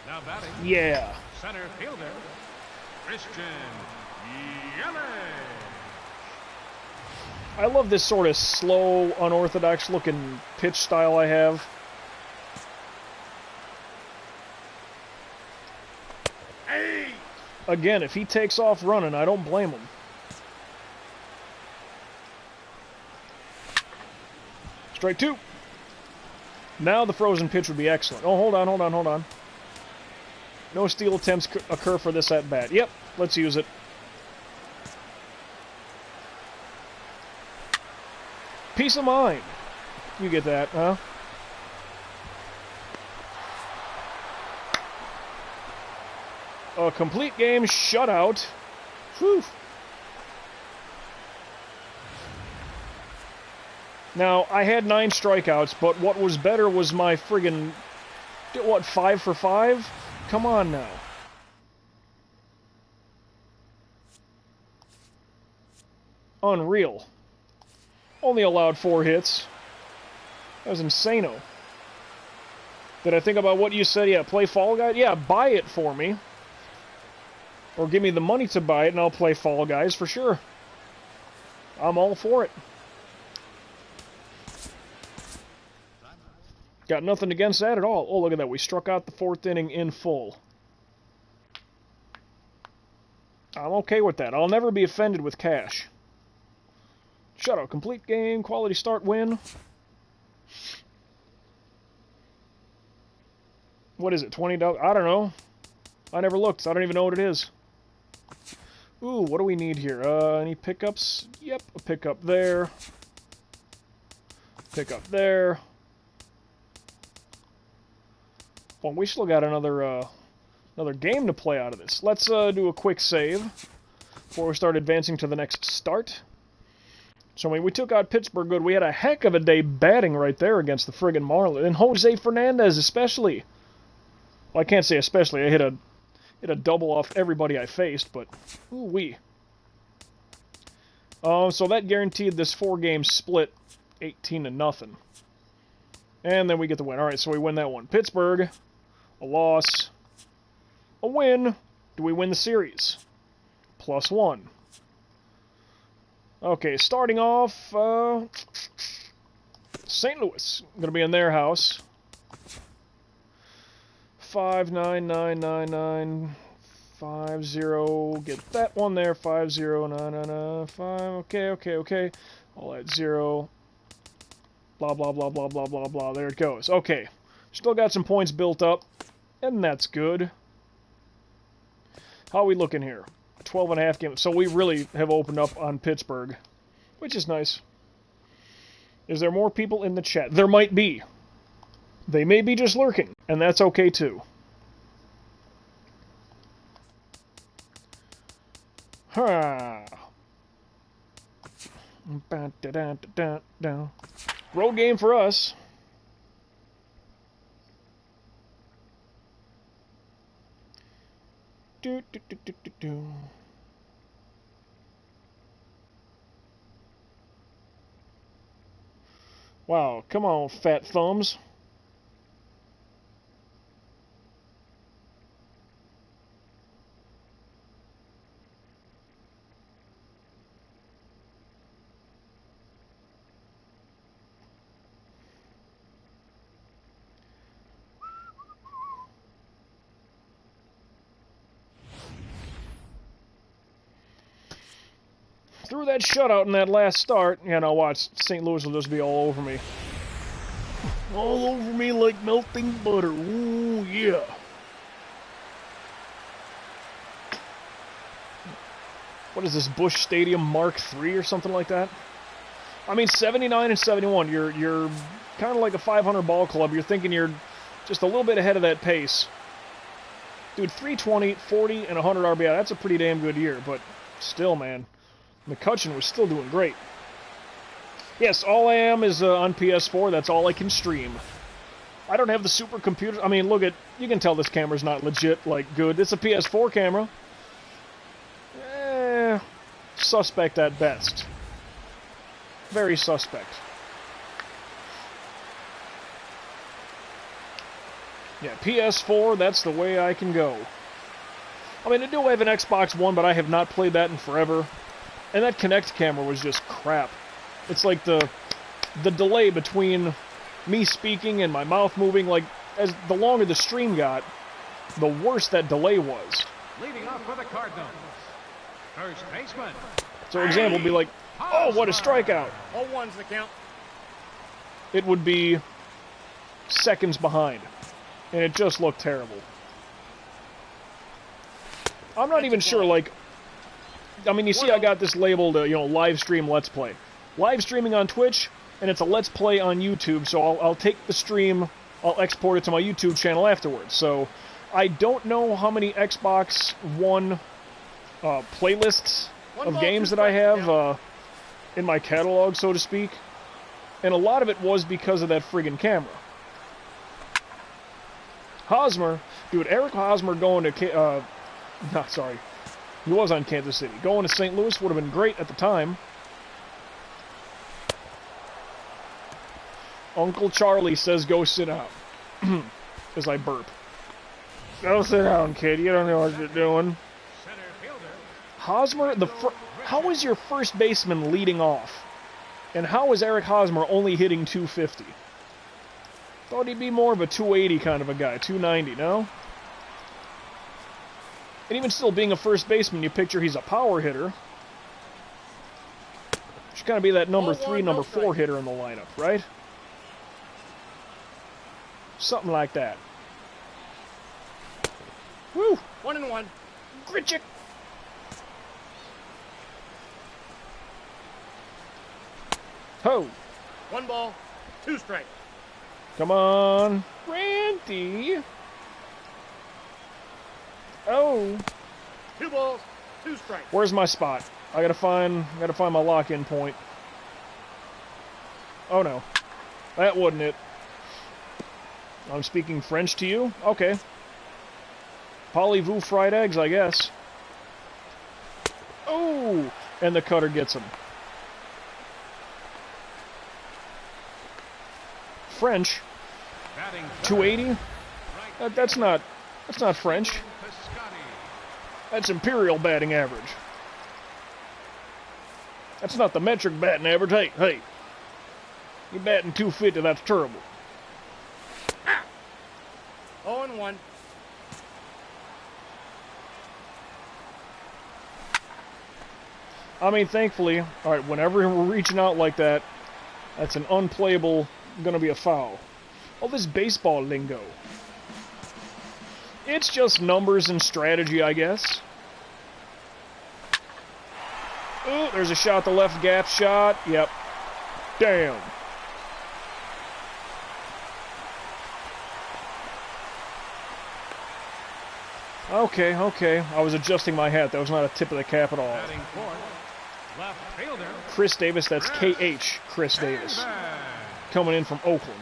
Now batting. Yeah. Center fielder, Christian Yelich. I love this sort of slow, unorthodox looking pitch style I have. Hey! Again, if he takes off running, I don't blame him. Strike 2. Now the frozen pitch would be excellent. Oh, hold on. No steal attempts occur for this at bat. Yep, let's use it. Peace of mind. You get that, huh? A complete game shutout. Whew. Now, I had 9 strikeouts, but what was better was my friggin'... What, 5 for 5? Come on now. Unreal. Only allowed 4 hits. That was insano. Did I think about what you said? Yeah, play Fall Guys? Yeah, buy it for me. Or give me the money to buy it, and I'll play Fall Guys for sure. I'm all for it. Got nothing against that at all. Oh, look at that. We struck out the 4th inning in full. I'm okay with that. I'll never be offended with cash. Shutout. Complete game. Quality start win. What is it? $20? I don't know. I never looked, so I don't even know what it is. Ooh, what do we need here? Any pickups? Yep, a pickup there. Pickup there. Well, we still got another game to play out of this. Let's do a quick save before we start advancing to the next start. So we took out Pittsburgh good. We had a heck of a day batting right there against the friggin' Marlins. And Jose Fernandez especially. Well, I can't say especially. I hit a double off everybody I faced, but ooh-wee. So that guaranteed this 4-game split 18-0. And then we get the win. Alright, so we win that one. Pittsburgh, a loss, a win. Do we win the series? +1. Okay, starting off, St. Louis. Going to be in their house. 5999950. Get that one there. 50995. Okay. All that 0. Blah blah blah blah blah blah blah. There it goes. Okay, still got some points built up, and that's good. How are we looking here? 12.5 games. So we really have opened up on Pittsburgh, which is nice. Is there more people in the chat? There might be. They may be just lurking, and that's okay too. Ha! Road game for us. Wow, come on, fat thumbs. Threw that shutout in that last start. Yeah, now watch. St. Louis will just be all over me. All over me like melting butter. Ooh, yeah. What is this, Busch Stadium Mark III or something like that? I mean, 79 and 71. You're kind of like a 500 ball club. You're thinking you're just a little bit ahead of that pace. Dude, 320, 40, and 100 RBI. That's a pretty damn good year, but still, man. McCutcheon was still doing great. Yes, all I am is on PS4. That's all I can stream. I don't have the supercomputer. I mean, look at... You can tell this camera's not legit, like, good. It's a PS4 camera. Suspect at best. Very suspect. Yeah, PS4, that's the way I can go. I mean, I do have an Xbox One, but I have not played that in forever. And that Kinect camera was just crap. It's like the delay between me speaking and my mouth moving, like, as the longer the stream got, the worse that delay was. Leading off for the Cardinals. First baseman. So example would be like, oh, what a strikeout. 0-1's the count. It would be seconds behind. And it just looked terrible. I'm not even sure, like, I mean, you see I got this labeled, you know, live stream Let's Play. Live streaming on Twitch, and it's a Let's Play on YouTube, so I'll take the stream, I'll export it to my YouTube channel afterwards. So I don't know how many Xbox One playlists of games that I have in my catalog, so to speak. And a lot of it was because of that friggin' camera. Hosmer, dude, Eric Hosmer going to, sorry, he was on Kansas City. Going to St. Louis would have been great at the time. Uncle Charlie says go sit down. As I burp. Go sit down, kid. You don't know what you're doing. Hosmer, how is your first baseman leading off? And how is Eric Hosmer only hitting 250? Thought he'd be more of a 280 kind of a guy. 290, no? And even still, being a first baseman, you picture he's a power hitter. Should kind of be that number 3, number 4 hitter in the lineup, right? Something like that. Woo! 1-1. Gritchick! Ho! 1 ball, 2 strikes. Come on, Randy! Oh! 2 balls, 2 strikes. Where's my spot? I gotta find my lock-in point. Oh no, that wasn't it. I'm speaking French to you? Okay. Parlez-vous fried eggs, I guess. Oh! And the cutter gets him. French. 280? That's not French. That's imperial batting average. That's not the metric batting average. Hey. You're batting 250, that's terrible. 0-1. I mean, thankfully, alright, whenever we're reaching out like that, that's an unplayable, gonna be a foul. All this baseball lingo. It's just numbers and strategy, I guess. Ooh, there's a shot, the left gap shot. Yep. Damn. Okay. I was adjusting my hat. That was not a tip of the cap at all. Chris Davis, that's K.H. Chris Davis. Coming in from Oakland.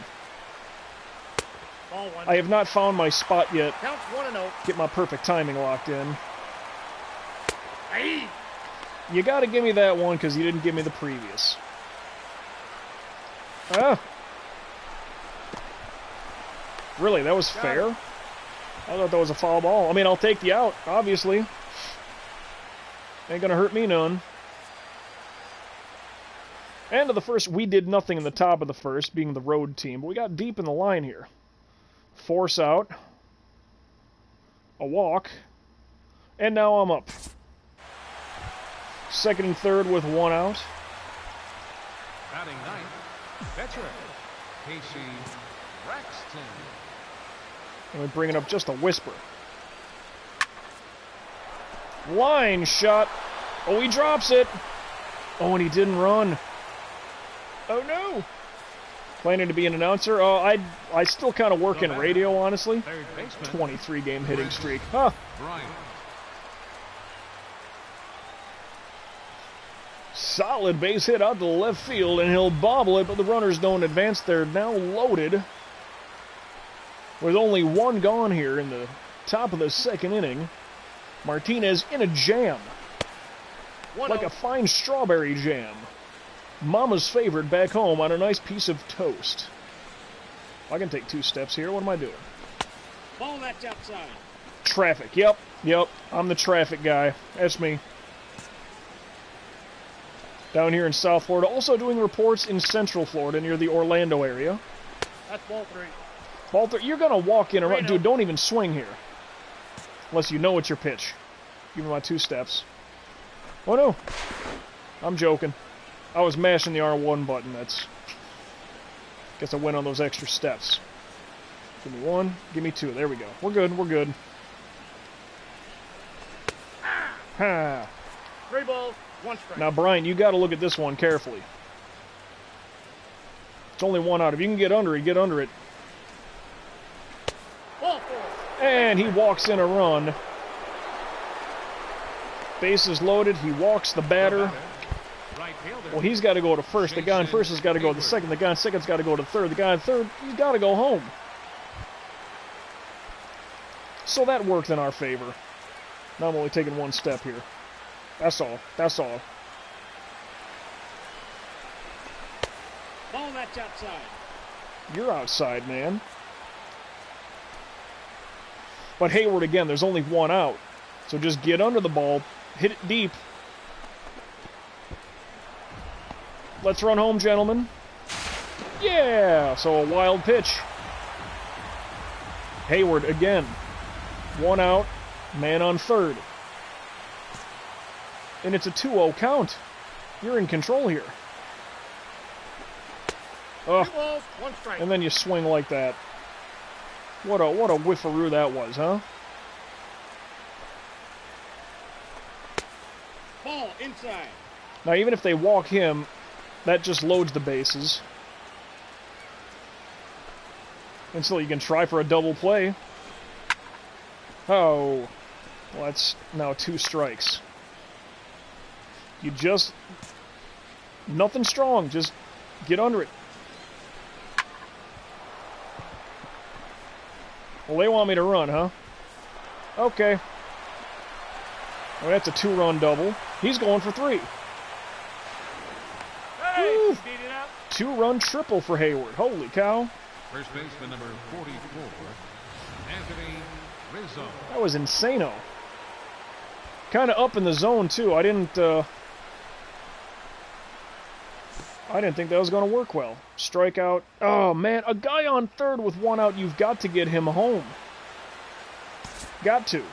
I have not found my spot yet. Counts 1-0. Get my perfect timing locked in. Hey. You gotta give me that one because you didn't give me the previous. Ah. Really, that was fair? I thought that was a foul ball. I mean, I'll take the out, obviously. Ain't gonna hurt me none. End of the first, we did nothing in the top of the first, being the road team, but we got deep in the line here. Force out. A walk. And now I'm up. Second and third with 1 out. Batting ninth, veteran Casey Braxton. And we bring it up just a whisper. Line shot. Oh, he drops it. Oh, and he didn't run. Oh, no. Planning to be an announcer? I still kind of work in radio, honestly. 23-game hitting streak. Huh. Solid base hit out to left field, and he'll bobble it, but the runners don't advance. They're now loaded. With only 1 gone here in the top of the second inning. Martinez in a jam. Like a fine strawberry jam. Mama's favorite back home on a nice piece of toast. I can take 2 steps here. What am I doing? Ball that's outside. Traffic. Yep. I'm the traffic guy. That's me. down here in South Florida. Also doing reports in Central Florida near the Orlando area. That's ball 3. Ball 3, you're going to walk in and run. Dude, don't even swing here. Unless you know it's your pitch. Give me my 2 steps. Oh, no. I'm joking. I was mashing the R1 button. Guess I went on those extra steps. Give me 1. Give me 2. There we go. We're good. We're good. Ha. 3 balls, 1 strike. Now, Brian, you got to look at this one carefully. It's only 1 out. If you can get under it, get under it. Ball 4. And he walks in a run. Bases loaded. He walks the batter. Well, he's got to go to first. The guy on first has got to go to the second. The guy on second's got to go to third. The guy on third, he's got to go home. So that worked in our favor. Now I'm only taking 1 step here. That's all. That's all. Ball that's outside. You're outside, man. But Hayward, again, there's only 1 out. So just get under the ball, hit it deep. Let's run home, gentlemen. Yeah! So a wild pitch. Hayward again. 1 out, man on third. And it's a 2-0 count. You're in control here. 2 balls, 1 strike. And then you swing like that. What a whiffaroo that was, huh? Ball inside. Now, even if they walk him, that just loads the bases. And so you can try for a double play. Oh. Well, that's now 2 strikes. You just... Nothing strong. Just get under it. Well, they want me to run, huh? Okay. Well, that's a 2-run double. He's going for 3. Hey, beat it up. 2-run triple for Hayward. Holy cow. First baseman number 44, Anthony Rizzo. That was insano. Kind of up in the zone, too. I didn't think that was going to work well. Strikeout. Oh, man. A guy on third with 1 out, you've got to get him home. Got to.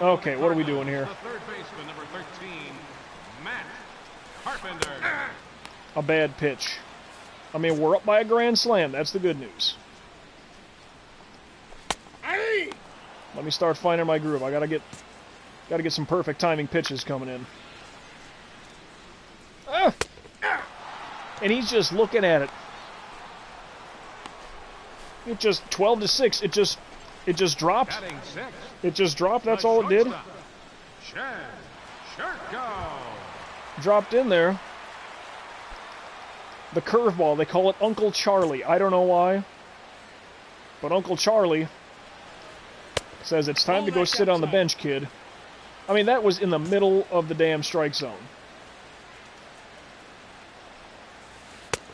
Okay, what are we doing here? The third baseman, number 13, Matt Carpenter. A bad pitch. I mean, we're up by a grand slam. That's the good news. Hey! Let me start finding my groove. I gotta get some perfect timing pitches coming in. Ah! And he's just looking at it. It just 12-6. It just dropped. Batting 6. It just dropped. That's all it did. Dropped in there. The curveball. They call it Uncle Charlie. I don't know why. But Uncle Charlie says it's time to go sit on the bench, kid. I mean, that was in the middle of the damn strike zone.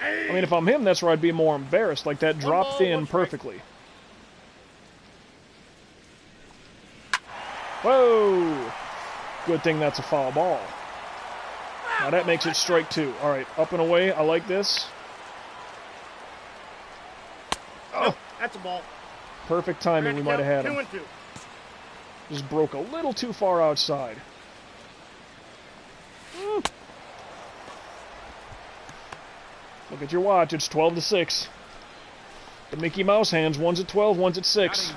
I mean, if I'm him, that's where I'd be more embarrassed. Like, that dropped in perfectly. Whoa! Good thing that's a foul ball. Now that makes it strike 2. All right, up and away. I like this. Oh, that's a ball. Perfect timing. We might have had him. 2-2. Just broke a little too far outside. Look at your watch. It's 12-6. The Mickey Mouse hands. One's at 12, one's at 6.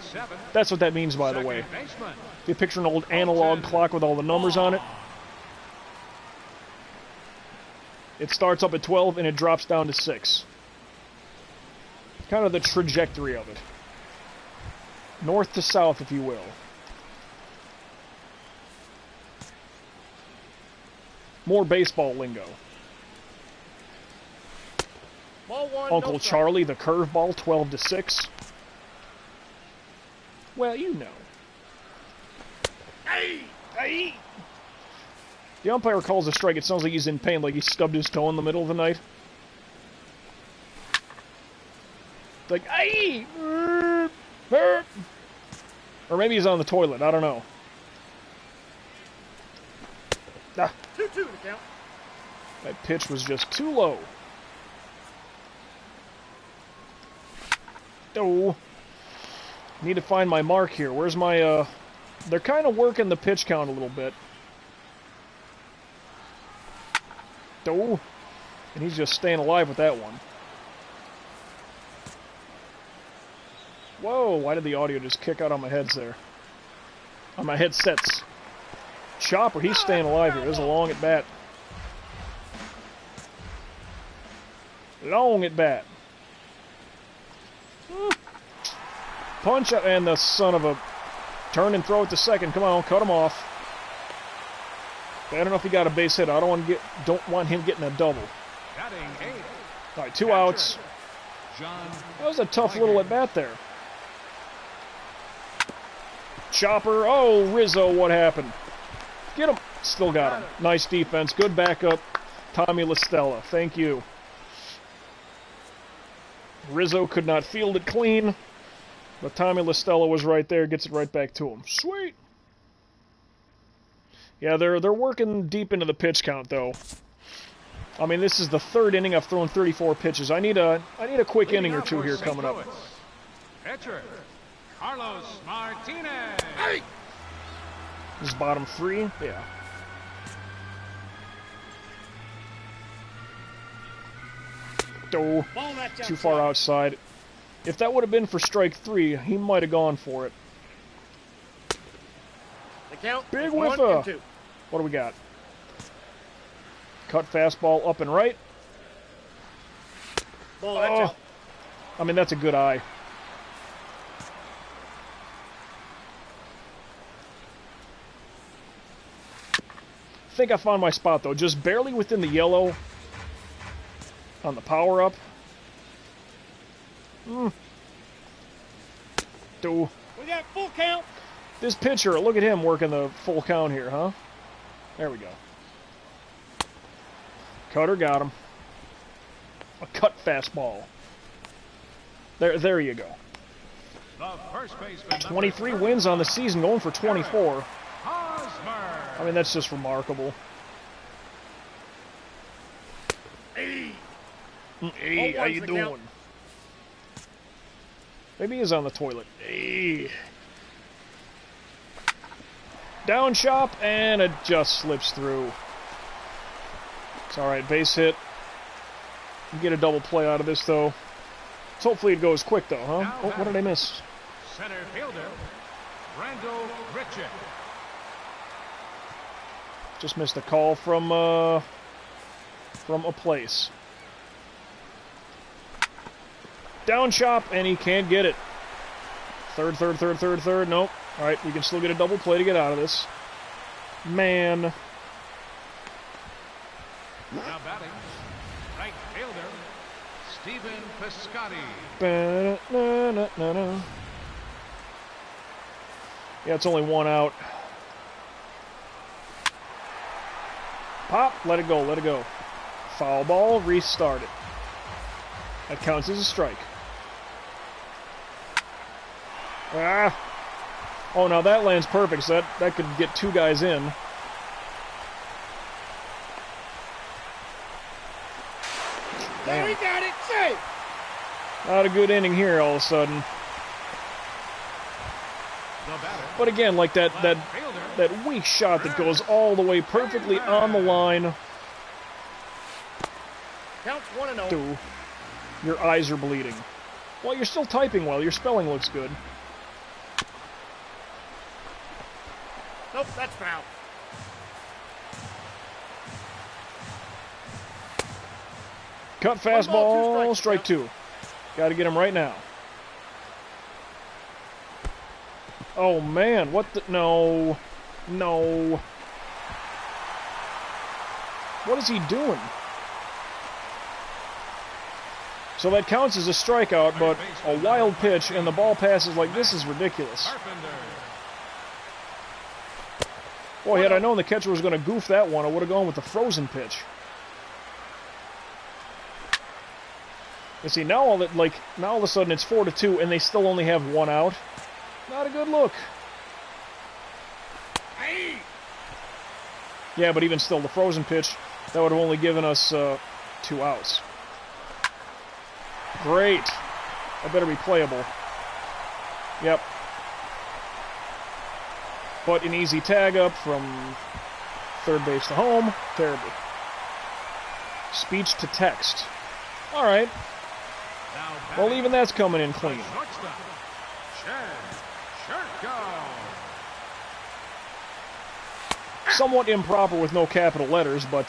That's what that means, by the way. If you picture an old analog clock with all the numbers on it, it starts up at 12 and it drops down to 6. Kind of the trajectory of it. North to south, if you will. More baseball lingo. Ball 1, Uncle no Charlie, the curveball, 12-6. Well, you know. Hey! Hey! The umpire calls a strike. It sounds like he's in pain, like he stubbed his toe in the middle of the night. Like, hey! Or maybe he's on the toilet. I don't know. Ah, 2-2 to count. that pitch was just too low. Oh. Need to find my mark here. Where's my, They're kind of working the pitch count a little bit. Oh. And he's just staying alive with that one. Whoa, why did the audio just kick out on my heads there? On my headsets. Chopper, he's staying alive here. This is a long at bat. Long at bat. Punch up, and the son of a turn and throw it to second. Come on, cut him off. I don't know if he got a base hit. I don't want him getting a double. All right, 2 outs. That was a tough little at bat there. Chopper. Oh, Rizzo, what happened? Get him. Still got him. Nice defense. Good backup. Tommy LaStella. Thank you. Rizzo could not field it clean, but Tommy LaStella was right there. Gets it right back to him. Sweet. Yeah, they're working deep into the pitch count, though. I mean, this is the 3rd inning. I've thrown 34 pitches. I need a quick inning or two here coming up. Pitcher, Carlos Martinez. This is bottom 3? Yeah. Oh, too far outside. If that would have been for strike 3, he might have gone for it. The count. Big whiffa. What do we got? Cut fastball up and right. Oh, I mean, that's a good eye. I think I found my spot, though. Just barely within the yellow on the power-up. We got full count. This pitcher, look at him working the full count here, huh? There we go. Cutter got him. A cut fastball. There you go. 23 wins on the season, going for 24. I mean, that's just remarkable. Hey, how you doing? Maybe he's on the toilet. Hey. Down chop, and it just slips through. It's alright, base hit. Get a double play out of this, though. So hopefully it goes quick, though, huh? Oh, what did I miss? Center fielder, Brando Richard. Just missed a call from a place. Down chop, and he can't get it. Third. Nope. All right, we can still get a double play to get out of this. Man. Now batting, right fielder, Stephen Piscotty. Yeah, it's only 1 out. Pop, let it go. Foul ball, restart it. That counts as a strike. Ah. Oh, now that lands perfect, so that could get 2 guys in. Damn. We got it safe. Not a good inning here all of a sudden. But again, like that weak shot that goes all the way perfectly on the line. Counts 1-0. Dude, your eyes are bleeding. Well, you're still typing well. Your spelling looks good. Nope, that's foul. Cut fastball, strike 2. Got to get him right now. Oh, man, what the... No. What is he doing? So that counts as a strikeout, but a wild pitch, and the ball passes like this is ridiculous. Boy, had I known the catcher was going to goof that one, I would have gone with the frozen pitch. You see, now all of a sudden it's 4-2, and they still only have 1 out. Not a good look. Yeah, but even still, the frozen pitch, that would have only given us 2 outs. Great. That better be playable. Yep. But an easy tag up from third base to home. Terrible. Speech to text. All right. Well, even that's coming in clean. Somewhat improper with no capital letters, but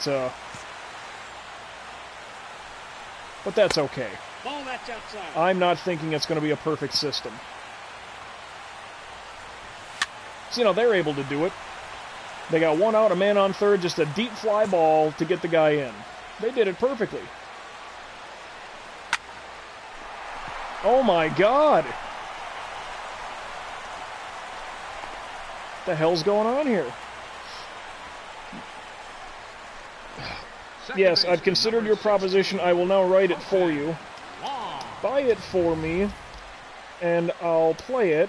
that's okay. Ball that's outside. I'm not thinking it's going to be a perfect system. So, you know, they're able to do it. They got 1 out, a man on third, just a deep fly ball to get the guy in. They did it perfectly. Oh my God! What the hell's going on here? Yes, I've considered your proposition. I will now write it for you. Buy it for me, and I'll play it.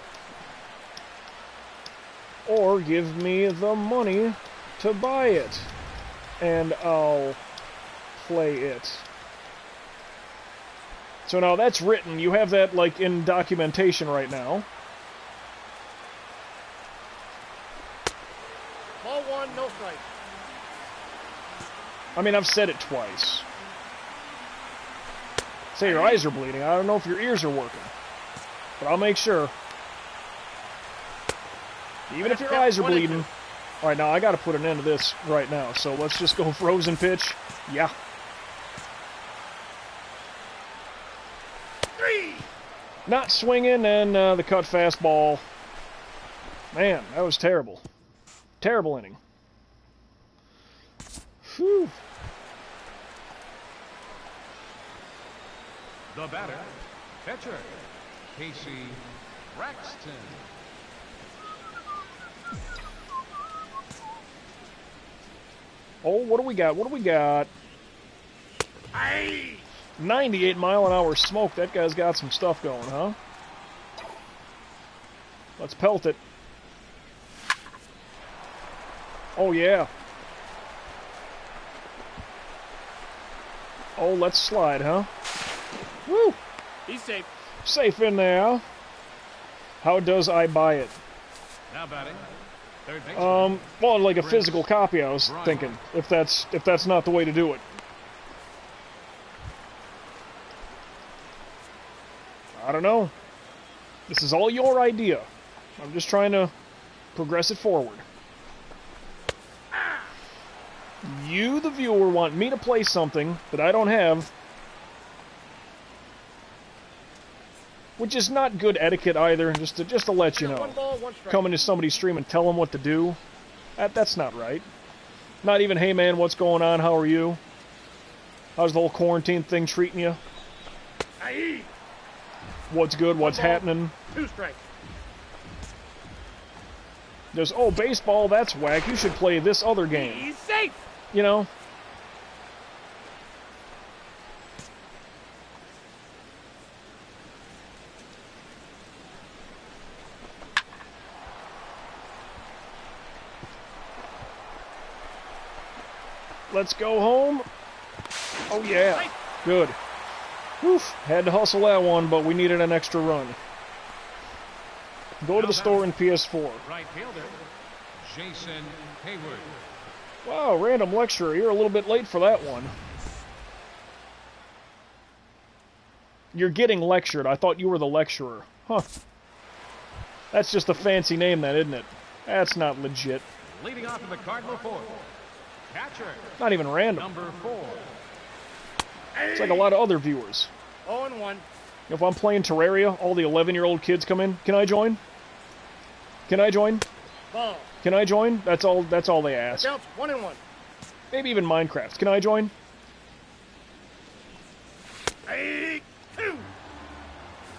Or give me the money to buy it, and I'll play it. So now that's written. You have that, like, in documentation right now. Ball 1, no strike. I mean, I've said it twice. Say your eyes are bleeding. I don't know if your ears are working. But I'll make sure. Even if your eyes are bleeding. Alright, now I gotta put an end to this right now. So let's just go frozen pitch. Yeah. 3. Not swinging, and the cut fastball. Man, that was terrible. Terrible inning. Whew. The batter, pitcher, Casey Braxton. Oh, what do we got? What do we got? 98-mile-an-hour smoke. That guy's got some stuff going, huh? Let's pelt it. Oh, yeah. Oh, let's slide, huh? Woo! He's safe. Safe in there. How does I buy it? Now batting, third base. Well, like a physical copy, I was thinking. If that's not the way to do it. I don't know. This is all your idea. I'm just trying to progress it forward. You, the viewer, want me to play something that I don't have, which is not good etiquette either. Just to let you know, 1 ball, 1 strike. come into somebody's stream and tell them what to do. That's not right. Not even, hey man, what's going on? How are you? How's the whole quarantine thing treating you? Aye. What's good? What's happening? 2 strikes. There's, oh, baseball, that's whack. You should play this other game. He's safe. You know? Let's go home. Oh, yeah. Good. Whew. Had to hustle that one, but we needed an extra run. Go to the store in PS4. Right fielder, Jason Hayward. Wow, random lecturer. You're a little bit late for that one. You're getting lectured. I thought you were the lecturer. Huh. That's just a fancy name, then, isn't it? That's not legit. Leading off in the Cardinal fourth, catcher. Not even random. Number 4. It's like a lot of other viewers. 0-1. If I'm playing Terraria, all the 11-year-old kids come in. Can I join? Can I join? Ball. Can I join? That's all they ask. Counts 1-1. Maybe even Minecraft. Can I join? 2.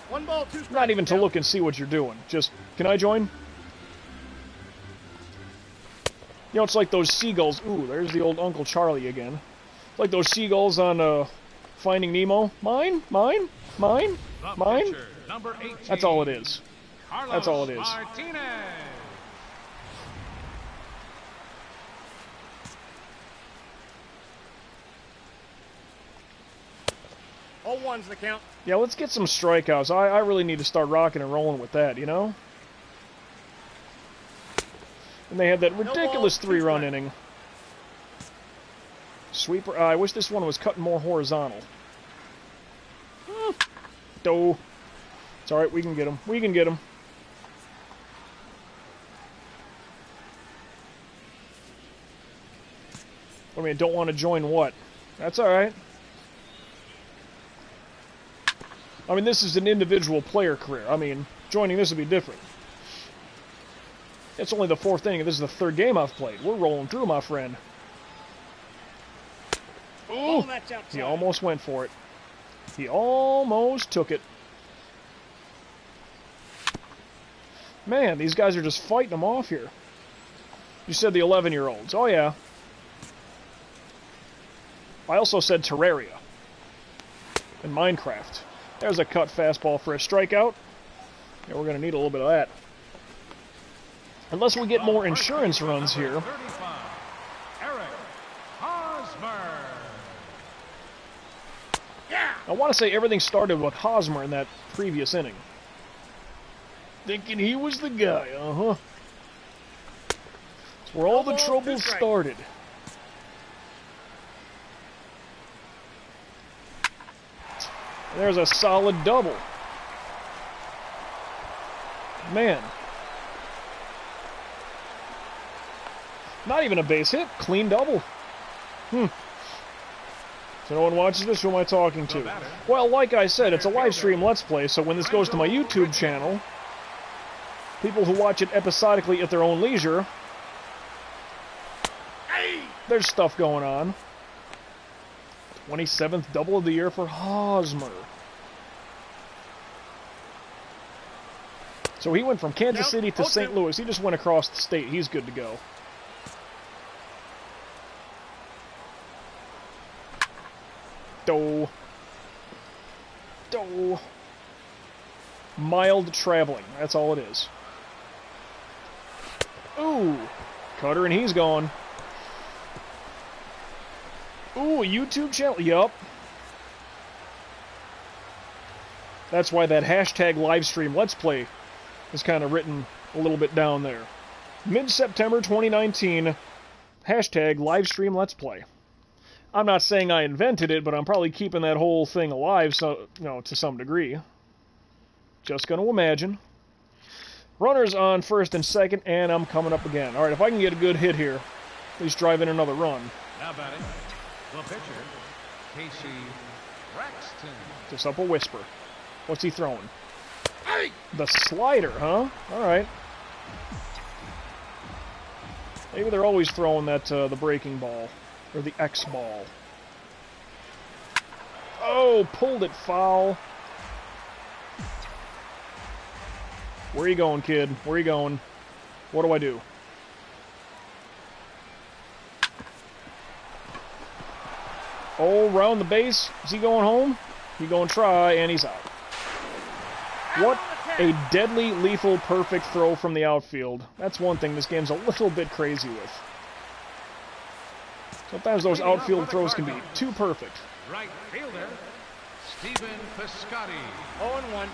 1 ball, 2 strikes. Not even to look and see what you're doing. Just, can I join? You know, it's like those seagulls. Ooh, there's the old Uncle Charlie again. It's like those seagulls on Finding Nemo. Mine? Mine? Mine? Mine? Pitcher, number 18. That's all it is. Carlos That's all it is. Martinez. 0-1's the count. Yeah, let's get some strikeouts. I really need to start rocking and rolling with that, you know? And they had that ridiculous 3-run inning. Sweeper. I wish this one was cutting more horizontal. Doe. It's alright, we can get him. We can get him. I mean, don't want to join what? That's alright. I mean, this is an individual player career. I mean, joining this would be different. It's only the 4th inning, and this is the 3rd game I've played. We're rolling through, my friend. Ooh! He almost went for it. He almost took it. Man, these guys are just fighting them off here. You said the 11-year-olds. Oh, yeah. I also said Terraria. In Minecraft. There's a cut fastball for a strikeout. Yeah, we're going to need a little bit of that. Unless we get more insurance runs here. I want to say everything started with Hosmer in that previous inning. Thinking he was the guy, uh-huh. That's where all the trouble started. There's a solid double. Man. Not even a base hit. Clean double. So no one watches this? Who am I talking to? Well, like I said, it's a live stream Let's Play, so when this goes to my YouTube channel, people who watch it episodically at their own leisure, there's stuff going on. 27th double of the year for Hosmer. So he went from Kansas City to St. Louis. He just went across the state. He's good to go. Doe. Doe. Mild traveling. That's all it is. Ooh. Cutter and he's gone. Ooh, a YouTube channel? Yup. That's why that hashtag livestream Let's Play is kind of written a little bit down there. Mid-September 2019, hashtag livestream Let's Play. I'm not saying I invented it, but I'm probably keeping that whole thing alive, so to some degree. Just going to imagine. Runners on first and second, and I'm coming up again. All right, if I can get a good hit here, at least drive in another run. Now batting, the pitcher, Casey Braxton. Just up a whisper. What's he throwing? The slider, huh? All right. Maybe they're always throwing that the breaking ball or the X ball. Oh, pulled it foul. Where are you going, kid? Where are you going? What do I do? Oh, round the base. Is he going home? He going to try, and he's out. What a deadly, lethal, perfect throw from the outfield. That's one thing this game's a little bit crazy with. Sometimes those outfield throws can be too perfect. Right fielder, Stephen Piscotty. 0-1.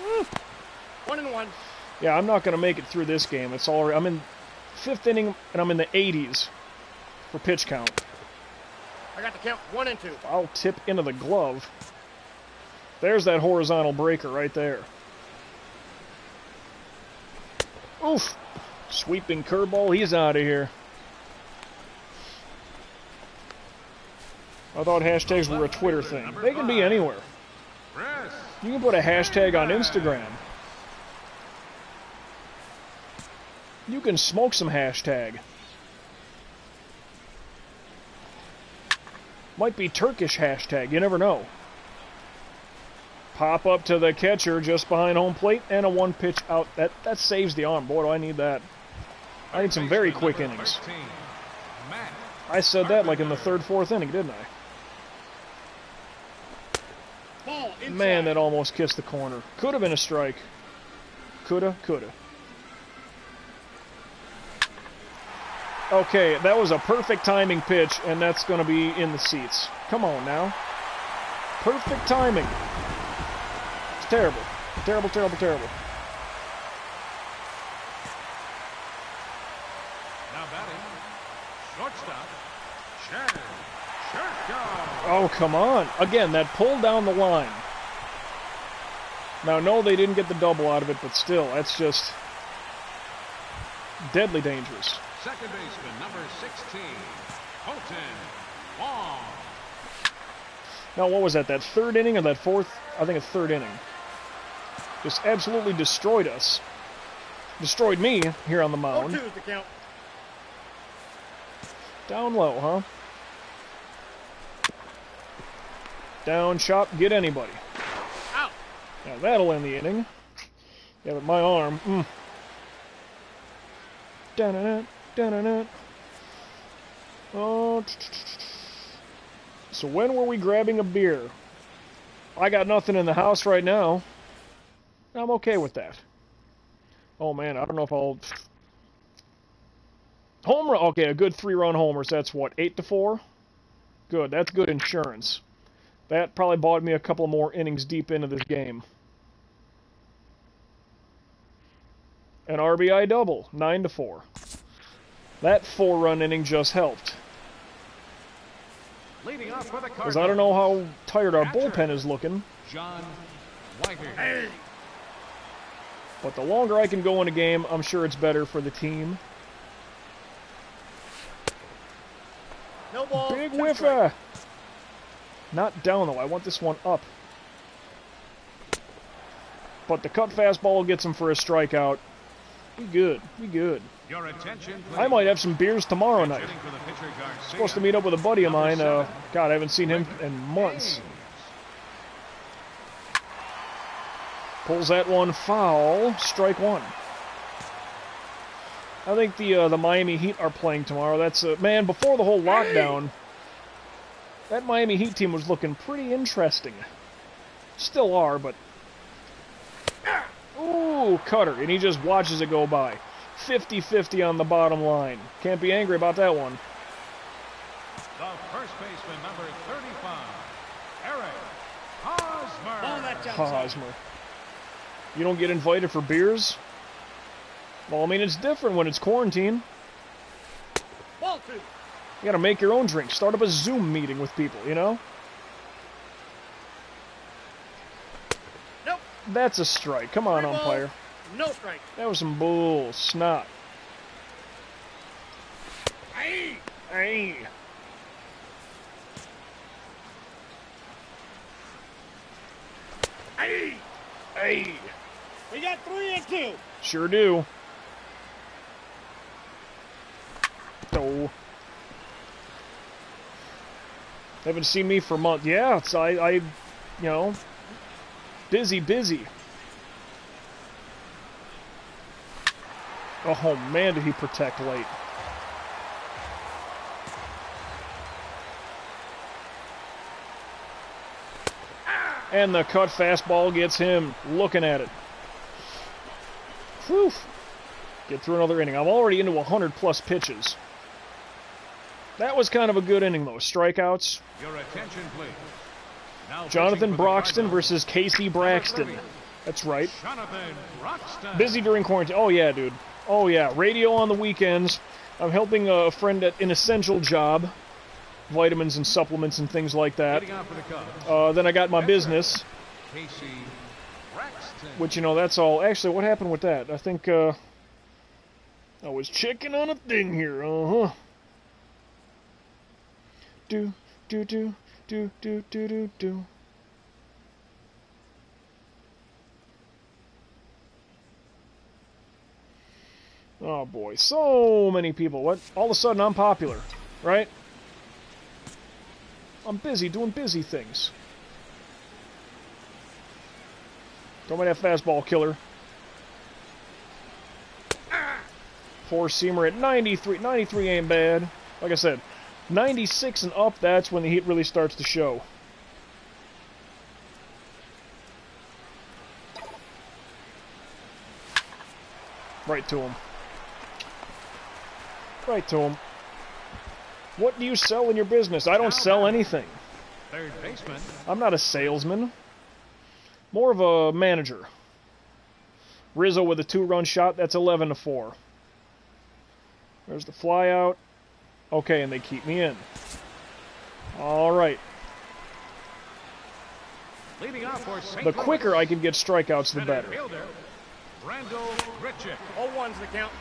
Mm. 1-1. Yeah, I'm not going to make it through this game. It's already, I'm in 5th inning, and I'm in the 80s for pitch count. I got the count 1-2. I'll tip into the glove. There's that horizontal breaker right there. Oof! Sweeping curveball, he's out of here. I thought hashtags were a Twitter thing. They can be anywhere. You can put a hashtag on Instagram. You can smoke some hashtag. Might be Turkish hashtag, you never know. Pop up to the catcher just behind home plate, and a one-pitch out. That saves the arm. Boy, do I need that. I need some very quick innings. I said that like in the 3rd, 4th inning, didn't I? Man, that almost kissed the corner. Could have been a strike. Coulda, coulda. Okay, that was a perfect timing pitch, and that's going to be in the seats. Come on now. Perfect timing. It's terrible. Terrible, terrible, terrible. Now batting, shortstop, Scherzer. Oh, come on. Again, that pull down the line. Now, no, they didn't get the double out of it, but still, that's just deadly dangerous. Second baseman, number 16, Colton Wong. Now, what was that? That third inning or that fourth? I think a third inning. Just absolutely destroyed us. Destroyed me here on the mound. 0-2 is the count. Down low, huh? Down, chop, get anybody. Out. Now, that'll end the inning. Yeah, but my arm. Da-na-na, da-na-na. Oh. So when were we grabbing a beer? I got nothing in the house right now. I'm okay with that. Oh man, I don't know if I'll... Home run, okay, a good 3-run homer, so that's what, 8-4? Good, that's good insurance. That probably bought me a couple more innings deep into this game. An RBI double, 9-4. That 4-run inning just helped. Leading off for the Because I don't know how tired our bullpen is looking. John Weiger. But the longer I can go in a game, I'm sure it's better for the team. No ball. Big 2 whiffer! strikes. Not down, though. I want this one up. But the cut fastball gets him for a strikeout. We good. We good. Your attention, I might have some beers tomorrow night. Hitting for the pitcher, Garcia. Supposed to meet up with a buddy of mine. Number 7. God, I haven't seen him in months. Pulls that one foul. Strike one. I think the Miami Heat are playing tomorrow. That's man. Before the whole lockdown, that Miami Heat team was looking pretty interesting. Still are, but ooh, cutter, and he just watches it go by. 50-50 on the bottom line. Can't be angry about that one. The first baseman, number 35, Eric Hosmer. Ball that jump Hosmer. You don't get invited for beers? Well, I mean, it's different when it's quarantine. Ball 2. You gotta make your own drink. Start up a Zoom meeting with people, you know? Nope. That's a strike. Come on, 3 balls, umpire. no strike. That was some bull snot. Hey. Hey. Hey. Hey. We got 3 and 2. Sure do. Oh. Haven't seen me for months. Yeah, it's, I, you know, busy. Oh, man, did he protect late. And the cut fastball gets him looking at it. Whew. Get through another inning. I'm already into 100-plus pitches. That was kind of a good inning, though. Strikeouts. Your attention, please. Now Jonathan pitching for the Broxton Cardinals, versus Casey Braxton. number 30, That's right. Jonathan Broxton. Busy during quarantine. Oh, yeah, dude. Oh, yeah. Radio on the weekends. I'm helping a friend at an essential job. Vitamins and supplements and things like that. Leading off for the Cubs, Then I got my business, Casey Braxton. which, you know, that's all. Actually, what happened with that? I think, I was checking on a thing here. Uh-huh. Do. Oh boy, so many people. What? All of a sudden I'm popular, right? I'm busy doing busy things. Throw me that fastball, killer. Four-seamer at 93. 93 ain't bad. Like I said, 96 and up, that's when the heat really starts to show. Right to him. Right to him. What do you sell in your business? I don't sell anything. Third baseman. I'm not a salesman. More of a manager. Rizzo with a 2-run shot. That's 11-4. There's the fly out. Okay, and they keep me in. All right. Leading off for St. The quicker I can get strikeouts, the better. Fielder, Randall Grichuk. 0-1's the count.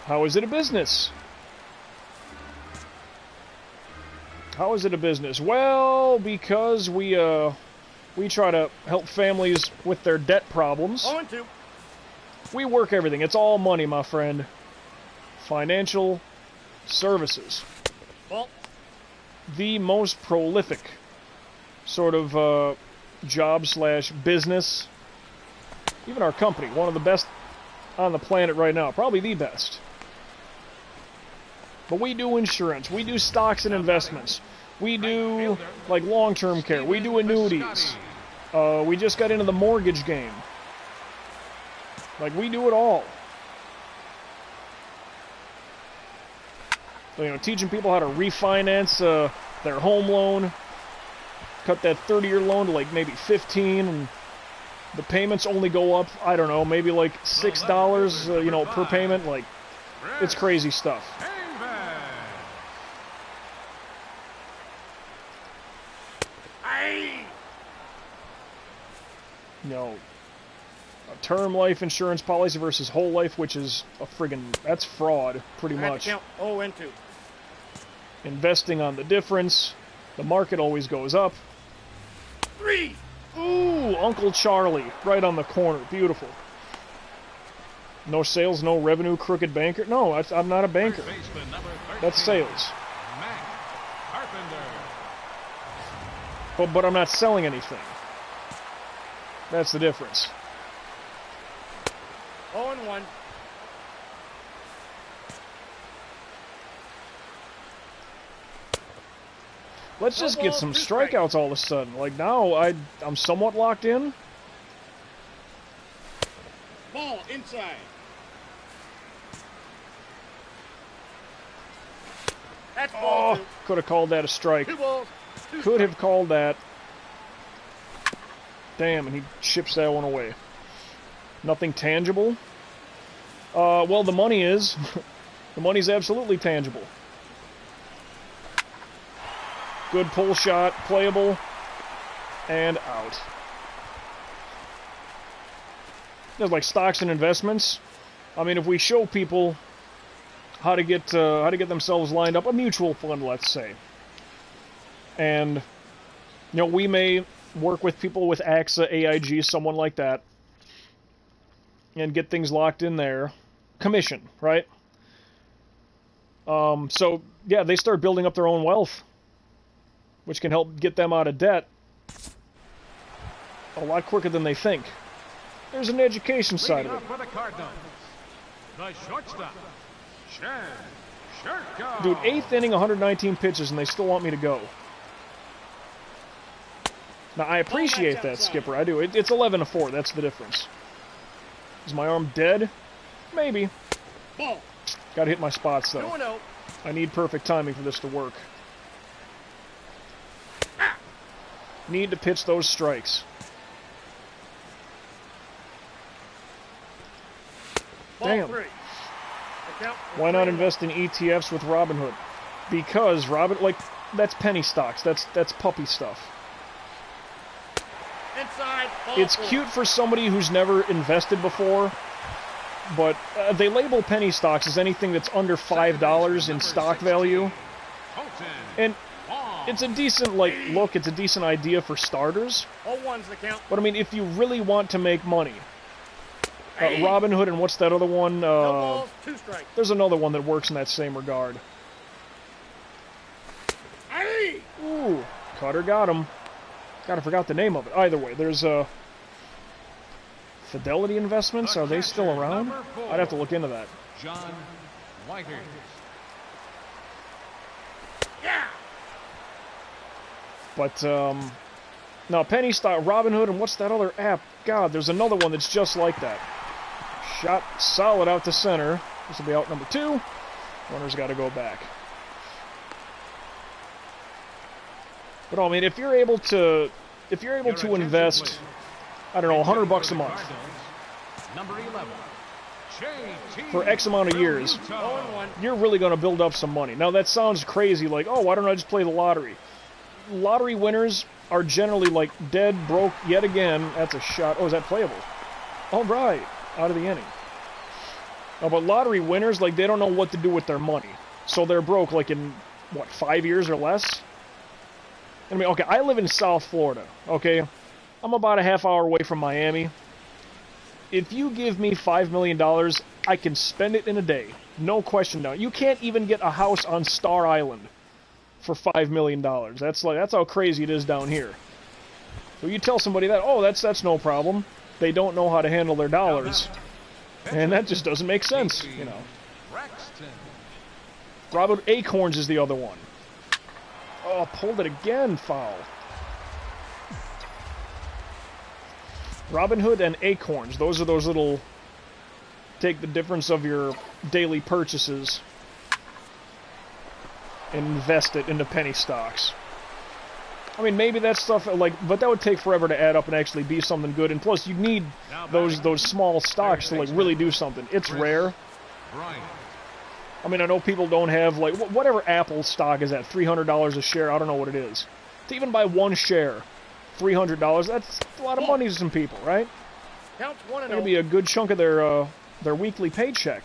How is it a business? How is it a business? Well, because we try to help families with their debt problems. 0-2. We work everything. It's all money, my friend. Financial services. Ball. The most prolific sort of job/business. Even our company, one of the best on the planet right now. Probably the best. But we do insurance. We do stocks and investments. We do, like, long-term care. We do annuities. We just got into the mortgage game. Like, we do it all. So, you know, teaching people how to refinance their home loan. Cut that 30-year loan to, like, maybe 15, and the payments only go up, I don't know, maybe like $6, you know, per payment. Like, it's crazy stuff. You know, a term life insurance policy versus whole life, which is a friggin', that's fraud, pretty much. Count 0-2. Investing on the difference. The market always goes up. 3. Ooh, Uncle Charlie, right on the corner. Beautiful. No sales, no revenue, crooked banker. No, I'm not a banker. That's sales. But I'm not selling anything. That's the difference. 0-1. Let's just get some strikeouts all of a sudden. Like, now I'm somewhat locked in. Ball inside. That's ball. Oh, could have called that a strike. 2 balls. Could have called that. Damn, and he chips that one away. Nothing tangible. Well, the money is. The money's absolutely tangible. Good pull shot, playable, and out. There's like stocks and investments. I mean, if we show people how to get themselves lined up, a mutual fund, let's say, and you know, we may work with people with AXA, AIG, someone like that, and get things locked in there. Commission, right? So yeah, they start building up their own wealth, which can help get them out of debt a lot quicker than they think. There's an education side of it. The shortstop, Dude, 8th inning, 119 pitches, and they still want me to go. Now, I appreciate that, Skipper. I do. It's 11-4. That's the difference. Is my arm dead? Maybe. Ball. Gotta hit my spots, though. 2-0. I need perfect timing for this to work. Need to pitch those strikes. Ball Damn. 3. Why not invest in ETFs with Robinhood? Because that's penny stocks. That's puppy stuff. Inside. Ball It's 4. cute for somebody who's never invested before, but they label penny stocks as anything that's under $5 in stock value. And it's a decent look, it's a decent idea for starters. 0-1's the count. But I mean, if you really want to make money, Robinhood and what's that other one? No balls, 2 strikes. There's another one that works in that same regard. Ooh, Cutter got him. God, I forgot the name of it. Either way, there's Fidelity Investments. Are they still around? I'd have to look into that. John Whitehurst. Yeah. But no, penny stock, Robinhood, and what's that other app? God, there's another one that's just like that. Shot solid out to center. This will be out number 2. Runner's got to go back. But I mean, if you're able to invest, I don't know, $100 a month Number 11. for X amount of years, you're really going to build up some money. Now that sounds crazy, like, oh, why don't I just play the lottery? Lottery winners are generally like dead, broke, yet again. That's a shot. Oh, is that playable? All right, out of the inning. Oh, but lottery winners, like, they don't know what to do with their money. So they're broke, like, in, what, 5 years or less? I mean, okay, I live in South Florida, okay? I'm about a half hour away from Miami. If you give me $5 million, I can spend it in a day. No question now. You can't even get a house on Star Island for $5 million. That's how crazy it is down here. So you tell somebody that, oh, that's no problem. They don't know how to handle their dollars. And that just doesn't make sense, you know. Robert Acorns is the other one. Oh, pulled it again, foul. Robin Hood and Acorns, those are those little, take the difference of your daily purchases and invest it into penny stocks. I mean, maybe that stuff, like, but that would take forever to add up and actually be something good, and plus you need those small stocks to, like, really do something. It's rare. I mean, I know people don't have, like, whatever Apple stock is at, $300 a share, I don't know what it is. To even buy one share, $300, that's a lot of money to some people, right? Counts 1-0. That'd be a good chunk of their weekly paycheck.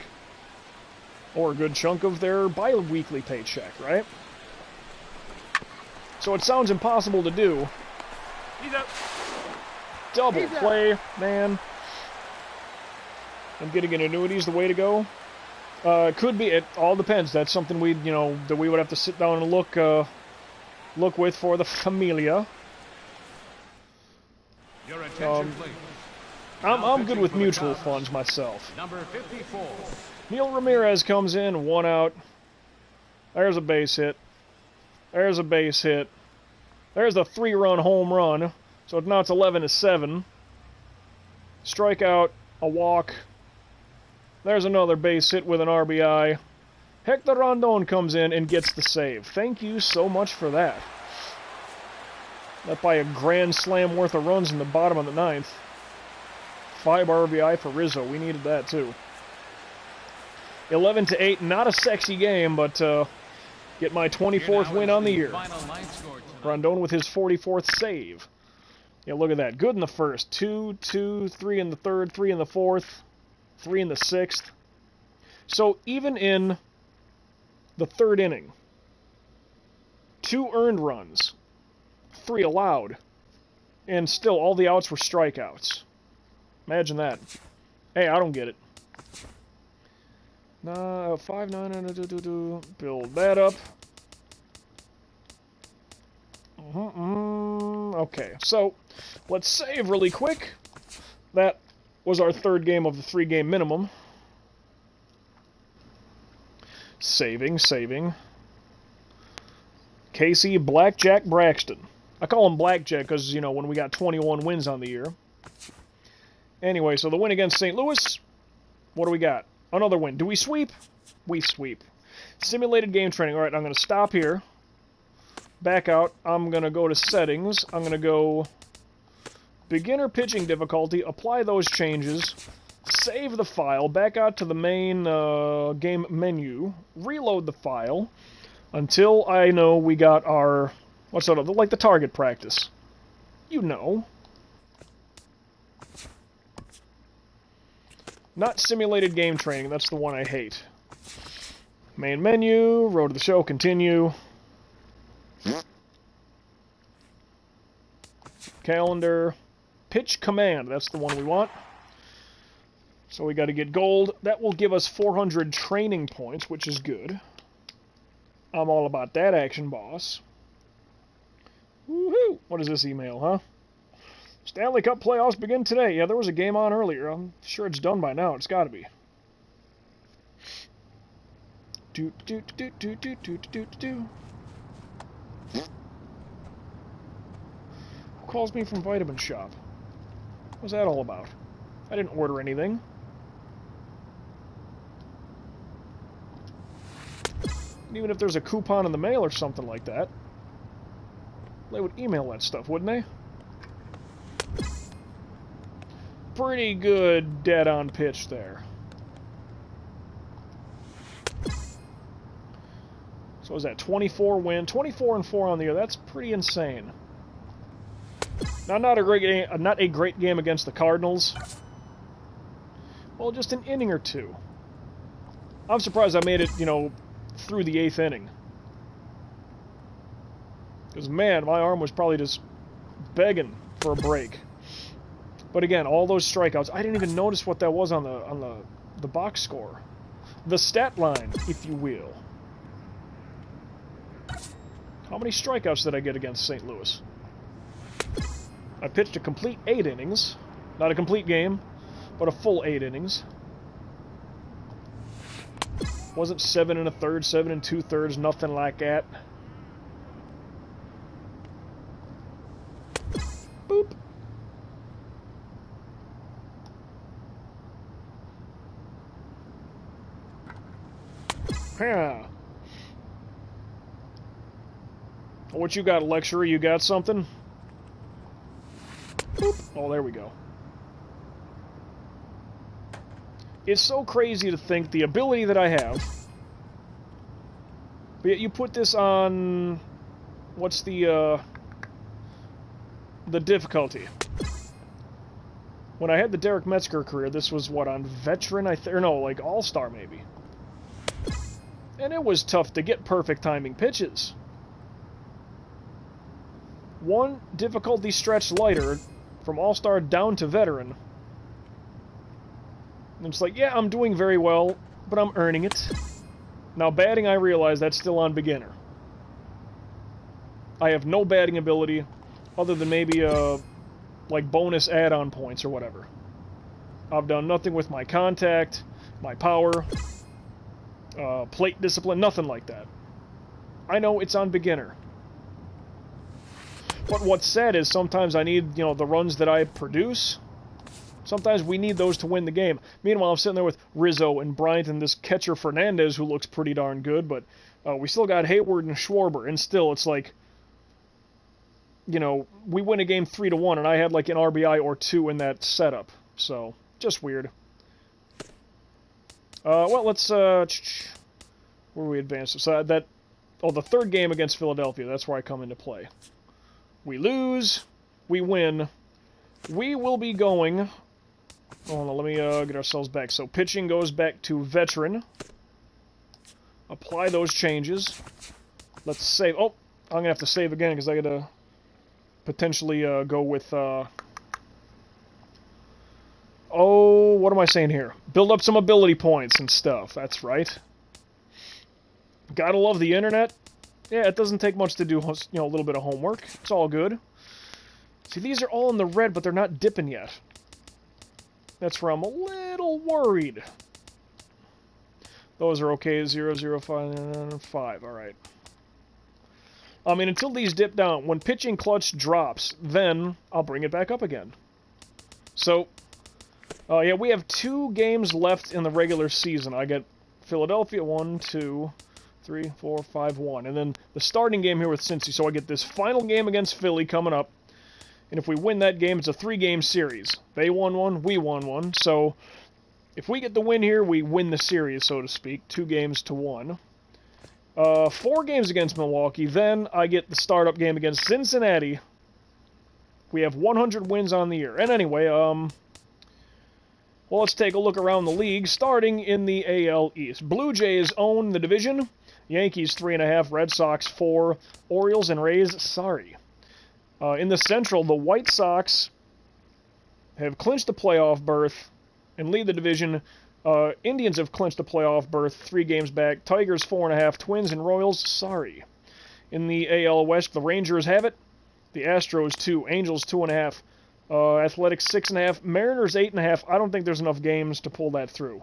Or a good chunk of their bi-weekly paycheck, right? So it sounds impossible to do. He's up. Double play, man. And getting an annuity is the way to go. Could be. It all depends. That's something that we would have to sit down and look with for the familia. Your attention, please. I'm good with mutual funds myself. Number 54. Neil Ramirez comes in, 1 out. There's a base hit. There's a base hit. There's a 3-run home run. So now it's 11-7. Strikeout, a walk. There's another base hit with an RBI. Hector Rondon comes in and gets the save. Thank you so much for that. That by a grand slam worth of runs in the bottom of the 9th. 5 RBI for Rizzo. We needed that too. 11-8. Not a sexy game, but get my 24th win on the year. Rondon with his 44th save. Yeah, look at that. Good in the first. 2, 3 in the third, 3 in the fourth, 3 in the sixth. So even in the third inning, 2 earned runs, 3 allowed, and still all the outs were strikeouts. Imagine that. Hey, I don't get it. 5-9, build that up. Okay, so let's save really quick. That was our 3rd game of the 3-game minimum. Saving. Casey Blackjack Braxton. I call him Blackjack because, when we got 21 wins on the year. Anyway, so the win against St. Louis, what do we got? Another win. Do we sweep? We sweep. Simulated game training. All right, I'm going to stop here. Back out. I'm going to go to settings. I'm going to go beginner pitching difficulty. Apply those changes. Save the file. Back out to the main game menu. Reload the file until I know we got our, what's that, like the target practice. You know. Not simulated game training, that's the one I hate. Main menu, road to the show, continue. Calendar, pitch command, that's the one we want. So we got to get gold. That will give us 400 training points, which is good. I'm all about that action, boss. Woohoo! What is this email, huh? Stanley Cup playoffs begin today. Yeah, there was a game on earlier. I'm sure it's done by now. It's got to be. Who calls me from Vitamin Shop? What's that all about? I didn't order anything. And even if there's a coupon in the mail or something like that, they would email that stuff, wouldn't they? Pretty good dead-on pitch there. So is that 24 win, 24-4 on the year? That's pretty insane. Now, not a great game against the Cardinals. Well, just an inning or two. I'm surprised I made it, you know, through the 8th inning. Because, man, my arm was probably just begging for a break. But again, all those strikeouts, I didn't even notice what that was on the box score. The stat line, if you will. How many strikeouts did I get against St. Louis? I pitched a complete 8 innings. Not a complete game, but a full 8 innings. Wasn't 7 1/3, 7 2/3, nothing like that. Boop. Yeah. What you got, lecturer? You got something? Boop. Oh, there we go. It's so crazy to think the ability that I have, but yet you put this on, what's the difficulty? When I had the Derek Metzger career, this was what, on veteran, or no, like all-star maybe. And it was tough to get perfect timing pitches. One difficulty stretch lighter from all-star down to veteran. And it's like, yeah, I'm doing very well, but I'm earning it. Now, batting, I realize that's still on beginner. I have no batting ability, other than maybe, like bonus add-on points or whatever. I've done nothing with my contact, my power, plate discipline, nothing like that. I know it's on beginner. But what's sad is sometimes I need, you know, the runs that I produce. Sometimes we need those to win the game. Meanwhile, I'm sitting there with Rizzo and Bryant and this catcher Fernandez, who looks pretty darn good, but we still got Hayward and Schwarber, and still it's like, you know, we win a game 3-1, and I had like an RBI or 2 in that setup. So, just weird. Well, let's, where we advance? So the 3rd game against Philadelphia, that's where I come into play. We lose, we win. We will be going... Hold on, let me get ourselves back. So pitching goes back to veteran. Apply those changes. Let's save. Oh, I'm going to have to save again because I got to potentially go with... Oh, what am I saying here? Build up some ability points and stuff. That's right. Gotta love the internet. Yeah, it doesn't take much to do, you know, a little bit of homework. It's all good. See, these are all in the red, but they're not dipping yet. That's where I'm a little worried. Those are okay. 0, 0, 5, 5. All right. I mean, until these dip down, when pitching clutch drops, then I'll bring it back up again. So, yeah, we have 2 games left in the regular season. I get Philadelphia 1, 2, 3, 4, 5, 1. And then the starting game here with Cincy. So I get this final game against Philly coming up. And if we win that game, it's a 3-game series. They won 1, we won 1. So if we get the win here, we win the series, so to speak. 2 games to 1. 4 games against Milwaukee. Then I get the startup game against Cincinnati. We have 100 wins on the year. And anyway, well, let's take a look around the league. Starting in the AL East. Blue Jays own the division. Yankees 3.5, Red Sox 4, Orioles and Rays, sorry. In the Central, the White Sox have clinched a playoff berth and lead the division. Indians have clinched a playoff berth 3 games back. Tigers 4.5, Twins and Royals, sorry. In the AL West, the Rangers have it. The Astros 2, Angels 2.5, Athletics 6.5, Mariners 8.5. I don't think there's enough games to pull that through.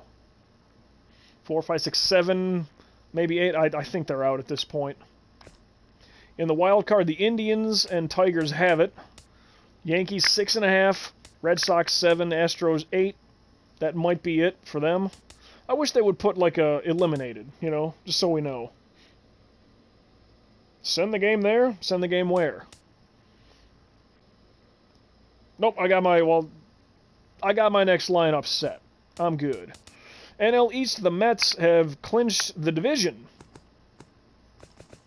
4, 5, 6, 7, maybe 8. I think they're out at this point. In the wild card, the Indians and Tigers have it. Yankees 6.5, Red Sox 7, Astros 8. That might be it for them. I wish they would put like a eliminated, you know, just so we know. Send the game there. Send the game where? Nope, I got my next lineup set. I'm good. NL East, the Mets have clinched the division.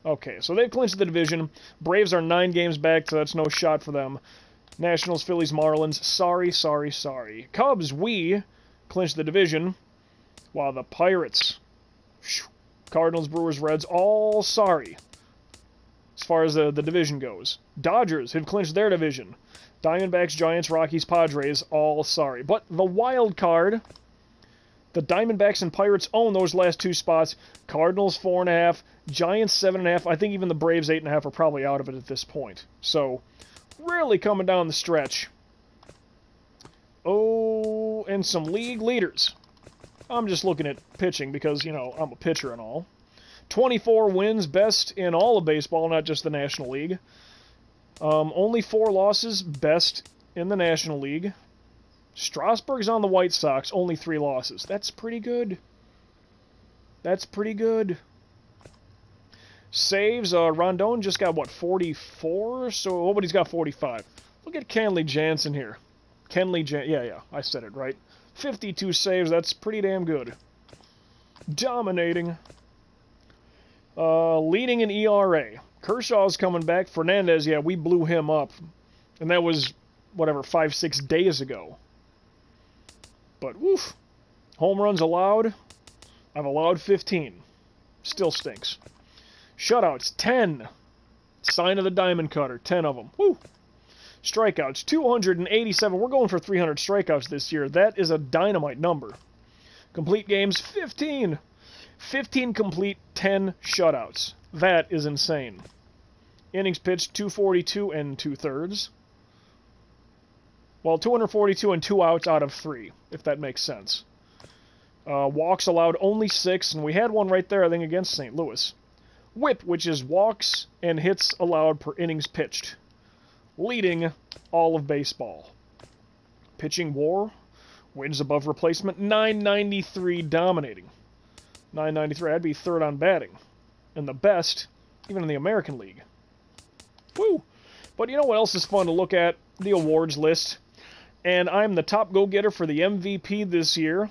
Okay, so they've clinched the division. Braves are 9 games back, so that's no shot for them. Nationals, Phillies, Marlins, sorry. Cubs, we clinched the division, while the Pirates, Cardinals, Brewers, Reds, all sorry as far as the division goes. Dodgers have clinched their division. Diamondbacks, Giants, Rockies, Padres, all sorry. But the wild card, the Diamondbacks and Pirates own those last 2 spots. Cardinals 4.5, Giants 7.5. I think even the Braves 8.5 are probably out of it at this point. So, really coming down the stretch. Oh, and some league leaders. I'm just looking at pitching because, you know, I'm a pitcher and all. 24 wins, best in all of baseball, not just the National League. Only 4 losses, best in the National League. Strasburg's on the White Sox, only 3 losses. That's pretty good. That's pretty good. Saves, Rondon just got, what, 44? So, nobody's got 45. Look at Kenley Jansen here. Yeah, I said it right. 52 saves, that's pretty damn good. Dominating. Leading in ERA. Kershaw's coming back. Fernandez, yeah, we blew him up. And that was, whatever, 5-6 days ago. But, woof. Home runs allowed. I've allowed 15. Still stinks. Shutouts, 10. Sign of the Diamond Cutter, 10 of them. Woo! Strikeouts, 287. We're going for 300 strikeouts this year. That is a dynamite number. Complete games, 15. 15 complete, 10 shutouts. That is insane. Innings pitched, 242 and 2/3. Well, 242 and 2 outs out of 3, if that makes sense. Walks allowed only 6, and we had one right there, I think, against St. Louis. WHIP, which is walks and hits allowed per innings pitched. Leading all of baseball. Pitching WAR, wins above replacement, 993 dominating. 993, I'd be 3rd on batting. And the best, even in the American League. Woo! But you know what else is fun to look at? The awards list. And I'm the top go-getter for the MVP this year.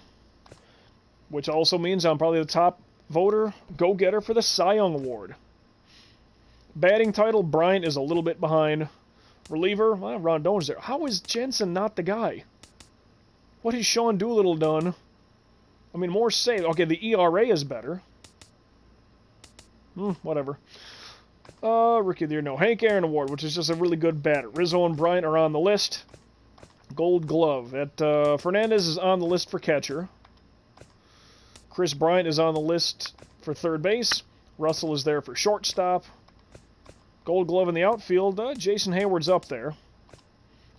Which also means I'm probably the top voter, go-getter for the Cy Young Award. Batting title, Bryant is a little bit behind. Reliever, well, Rondon's there. How is Jensen not the guy? What has Sean Doolittle done? I mean, more saves. Okay, the ERA is better. Whatever. Rookie of the Year, no. Hank Aaron Award, which is just a really good batter. Rizzo and Bryant are on the list. Gold Glove. Fernandez is on the list for catcher. Chris Bryant is on the list for 3rd base. Russell is there for shortstop. Gold Glove in the outfield. Jason Hayward's up there.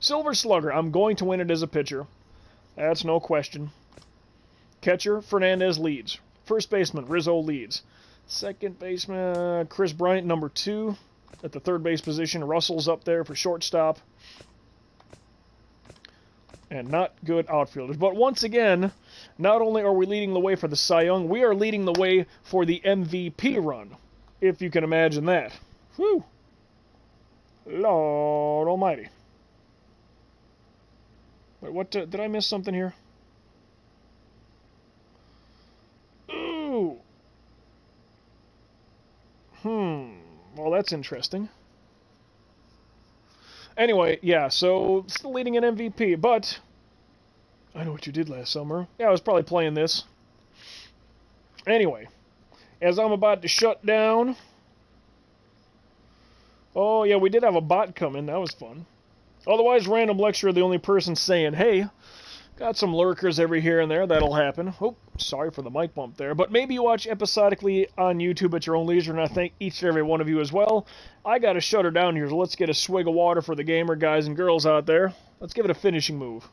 Silver Slugger. I'm going to win it as a pitcher. That's no question. Catcher, Fernandez leads. First baseman, Rizzo leads. Second baseman, Chris Bryant, number 2. At the 3rd base position, Russell's up there for shortstop. And not good outfielders. But once again, not only are we leading the way for the Cy Young, we are leading the way for the MVP run. If you can imagine that. Whew. Lord almighty. Wait, what? Did I miss something here? Ooh. Well, that's interesting. Anyway, yeah, so still leading an MVP, but I know what you did last summer. Yeah, I was probably playing this. Anyway, as I'm about to shut down. Oh, yeah, we did have a bot come in. That was fun. Otherwise, Random Lecturer, the only person saying, hey, got some lurkers every here and there. That'll happen. Oh, sorry for the mic bump there. But maybe you watch episodically on YouTube at your own leisure, and I thank each and every one of you as well. I got to shut her down here, so let's get a swig of water for the gamer guys and girls out there. Let's give it a finishing move.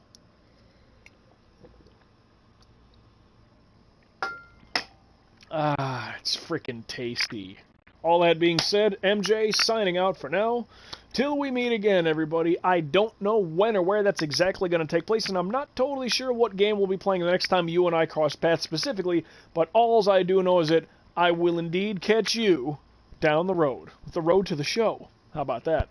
Ah, it's freaking tasty. All that being said, MJ signing out for now. Till we meet again, everybody. I don't know when or where that's exactly going to take place, and I'm not totally sure what game we'll be playing the next time you and I cross paths specifically, but alls I do know is that I will indeed catch you down the road, with the road to the show. How about that?